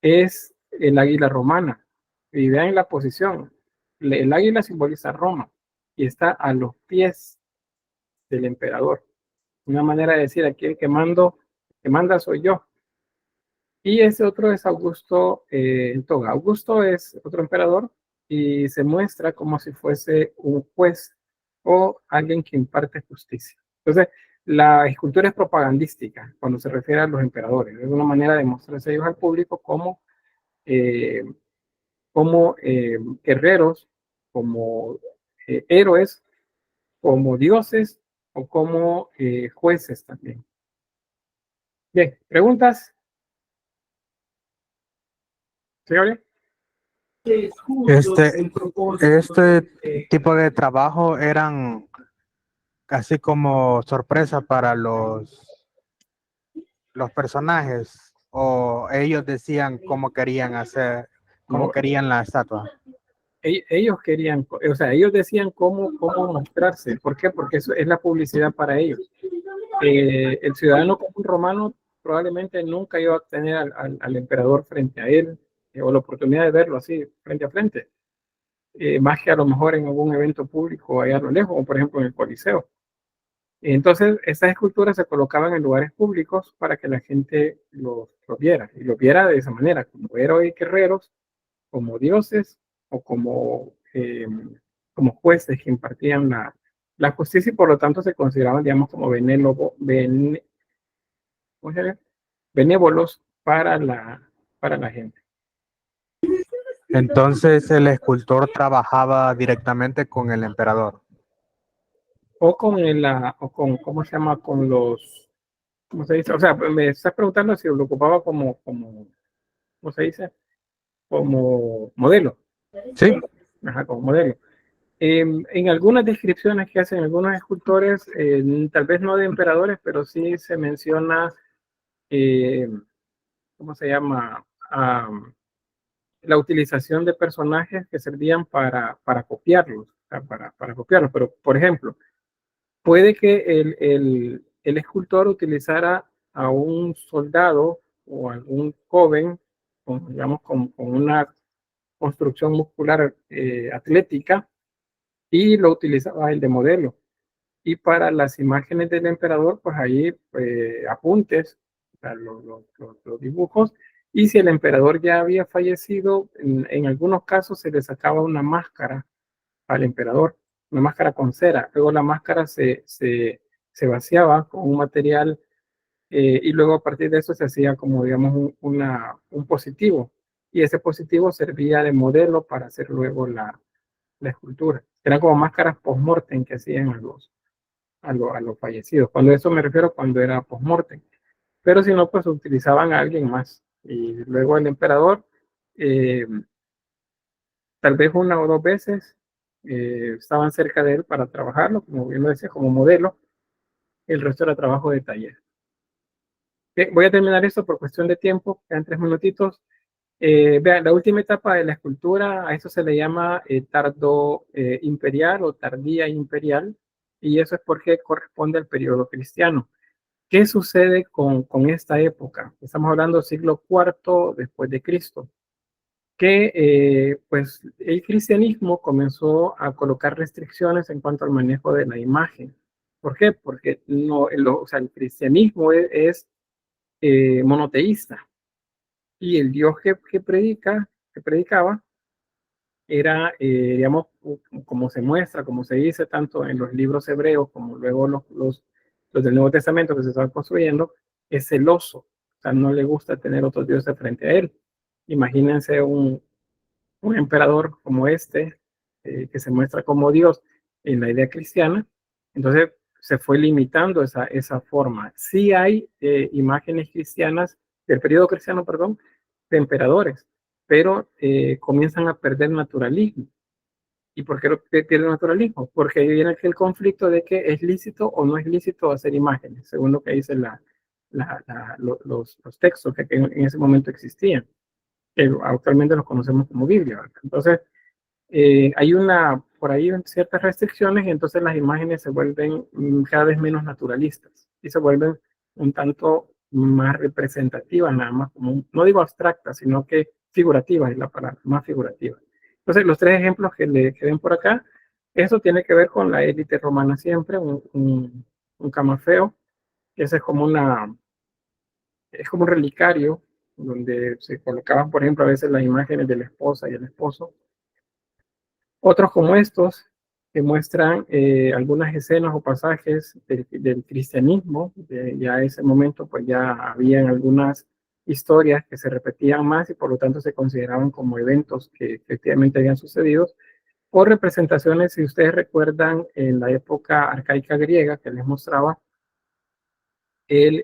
es el águila romana. Y vean la posición. El águila simboliza Roma y está a los pies del emperador. Una manera de decir aquí el que manda soy yo. Y ese otro es Augusto en toga. Augusto es otro emperador y se muestra como si fuese un juez o alguien que imparte justicia. Entonces, la escultura es propagandística cuando se refiere a los emperadores. Es una manera de mostrarse ellos al público eh, como guerreros, como héroes, como dioses o como jueces también. Bien, ¿preguntas? ¿Señores? Este tipo de trabajo eran así como sorpresa para los personajes, o ellos decían cómo querían hacer, cómo No, querían la estatua. ellos querían, o sea, ellos decían cómo mostrarse. ¿Por qué? Porque eso es la publicidad para ellos. El ciudadano común romano probablemente nunca iba a tener al emperador frente a él, o la oportunidad de verlo así, frente a frente, más que a lo mejor en algún evento público allá a lo lejos, como por ejemplo en el Coliseo. Entonces, estas esculturas se colocaban en lugares públicos para que la gente los viera, y los viera de esa manera, como héroes y guerreros, como dioses o como jueces que impartían la justicia y por lo tanto se consideraban, digamos, como ¿cómo se llama? Benévolos para la gente. Entonces el escultor trabajaba directamente con el emperador. O con, ¿cómo se llama? Con los, ¿cómo se dice? O sea, me estás preguntando si lo ocupaba ¿cómo se dice? Como modelo. Sí. Ajá, como modelo. En algunas descripciones que hacen algunos escultores, tal vez no de emperadores, pero sí se menciona, ¿cómo se llama? La utilización de personajes que servían para copiarlos, o sea, para copiarlos. Pero, por ejemplo, puede que el escultor utilizara a un soldado o algún joven, digamos, con una construcción muscular atlética, y lo utilizaba el de modelo. Y para las imágenes del emperador, pues ahí apuntes, o sea, los dibujos. Y si el emperador ya había fallecido, en algunos casos se le sacaba una máscara al emperador, una máscara con cera. Luego la máscara se vaciaba con un material y luego a partir de eso se hacía como, digamos, un positivo. Y ese positivo servía de modelo para hacer luego la escultura. Eran como máscaras post-mortem que hacían a los fallecidos. Cuando eso me refiero cuando era post-mortem. Pero si no, pues utilizaban a alguien más. Y luego el emperador, eh, tal vez una o dos veces, estaban cerca de él para trabajarlo, como bien lo decía, como modelo. El resto era trabajo de taller. Voy a terminar esto por cuestión de tiempo, quedan 3 minutitos. Vean, la última etapa de la escultura, a eso se le llama tardo imperial o tardía imperial, y eso es porque corresponde al periodo cristiano. ¿Qué sucede con esta época? Estamos hablando siglo IV después de Cristo, que pues el cristianismo comenzó a colocar restricciones en cuanto al manejo de la imagen. ¿Por qué? Porque no, o sea, el cristianismo es monoteísta y el Dios que predicaba era, digamos, como se muestra, como se dice tanto en los libros hebreos como luego los del Nuevo Testamento que se están construyendo, es celoso, o sea, no le gusta tener otros dioses frente a él. Imagínense un emperador como este, que se muestra como Dios en la idea cristiana, entonces se fue limitando esa forma. Sí hay imágenes cristianas, del periodo cristiano, perdón, de emperadores, pero comienzan a perder naturalismo. ¿Y por qué pierde naturalismo? Porque ahí viene el conflicto de que es lícito o no es lícito hacer imágenes, según lo que dicen los textos que en ese momento existían, que actualmente los conocemos como Biblia, ¿verdad? Entonces, hay por ahí ciertas restricciones y entonces las imágenes se vuelven cada vez menos naturalistas y se vuelven un tanto más representativas, nada más como, no digo abstractas, sino que figurativas es la palabra, más figurativas. Entonces, los tres ejemplos que ven por acá, eso tiene que ver con la élite romana siempre, un camafeo, que ese es como un relicario donde se colocaban, por ejemplo, a veces las imágenes de la esposa y el esposo. Otros como estos, que muestran algunas escenas o pasajes del cristianismo. Ya en ese momento, pues ya habían algunas historias que se repetían más y por lo tanto se consideraban como eventos que efectivamente habían sucedido. O representaciones, si ustedes recuerdan, en la época arcaica griega que les mostraba, el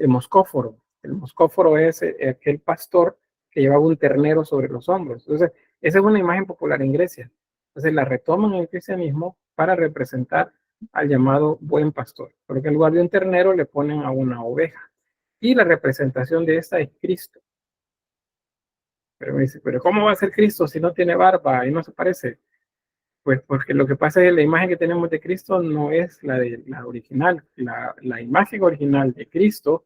moscóforo. El moscóforo es aquel pastor que llevaba un ternero sobre los hombros. Entonces, esa es una imagen popular en Grecia. Entonces, la retoman en el cristianismo para representar al llamado buen pastor. Porque en lugar de un ternero le ponen a una oveja. Y la representación de esta es Cristo. Pero me dice, ¿pero cómo va a ser Cristo si no tiene barba y no se parece? Pues porque lo que pasa es que la imagen que tenemos de Cristo no es la original. La imagen original de Cristo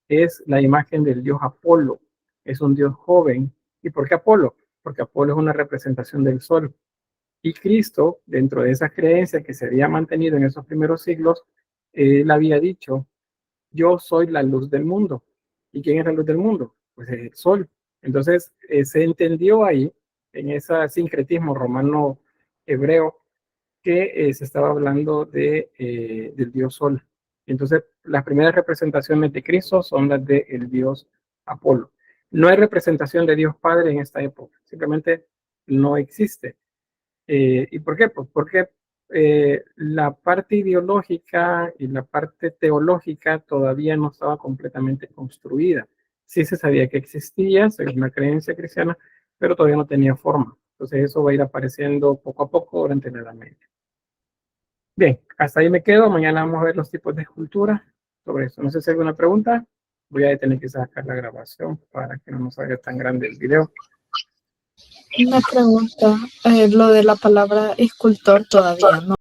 es la imagen del dios Apolo. Es un dios joven. ¿Y por qué Apolo? Porque Apolo es una representación del sol. Y Cristo, dentro de esas creencias que se había mantenido en esos primeros siglos, él había dicho, yo soy la luz del mundo. ¿Y quién es la luz del mundo? Pues es el sol. Entonces, se entendió ahí, en ese sincretismo romano hebreo, que se estaba hablando del dios Sol. Entonces, las primeras representaciones de Cristo son las del dios Apolo. No hay representación de Dios Padre en esta época, simplemente no existe. ¿Y por qué? Pues porque la parte ideológica y la parte teológica todavía no estaba completamente construida. Sí se sabía que existía, según la creencia cristiana, pero todavía no tenía forma. Entonces eso va a ir apareciendo poco a poco durante la Edad Media. Bien, hasta ahí me quedo. Mañana vamos a ver los tipos de escultura sobre eso. No sé si hay alguna pregunta. Voy a tener que sacar la grabación para que no nos salga tan grande el video. Una pregunta, lo de la palabra escultor todavía no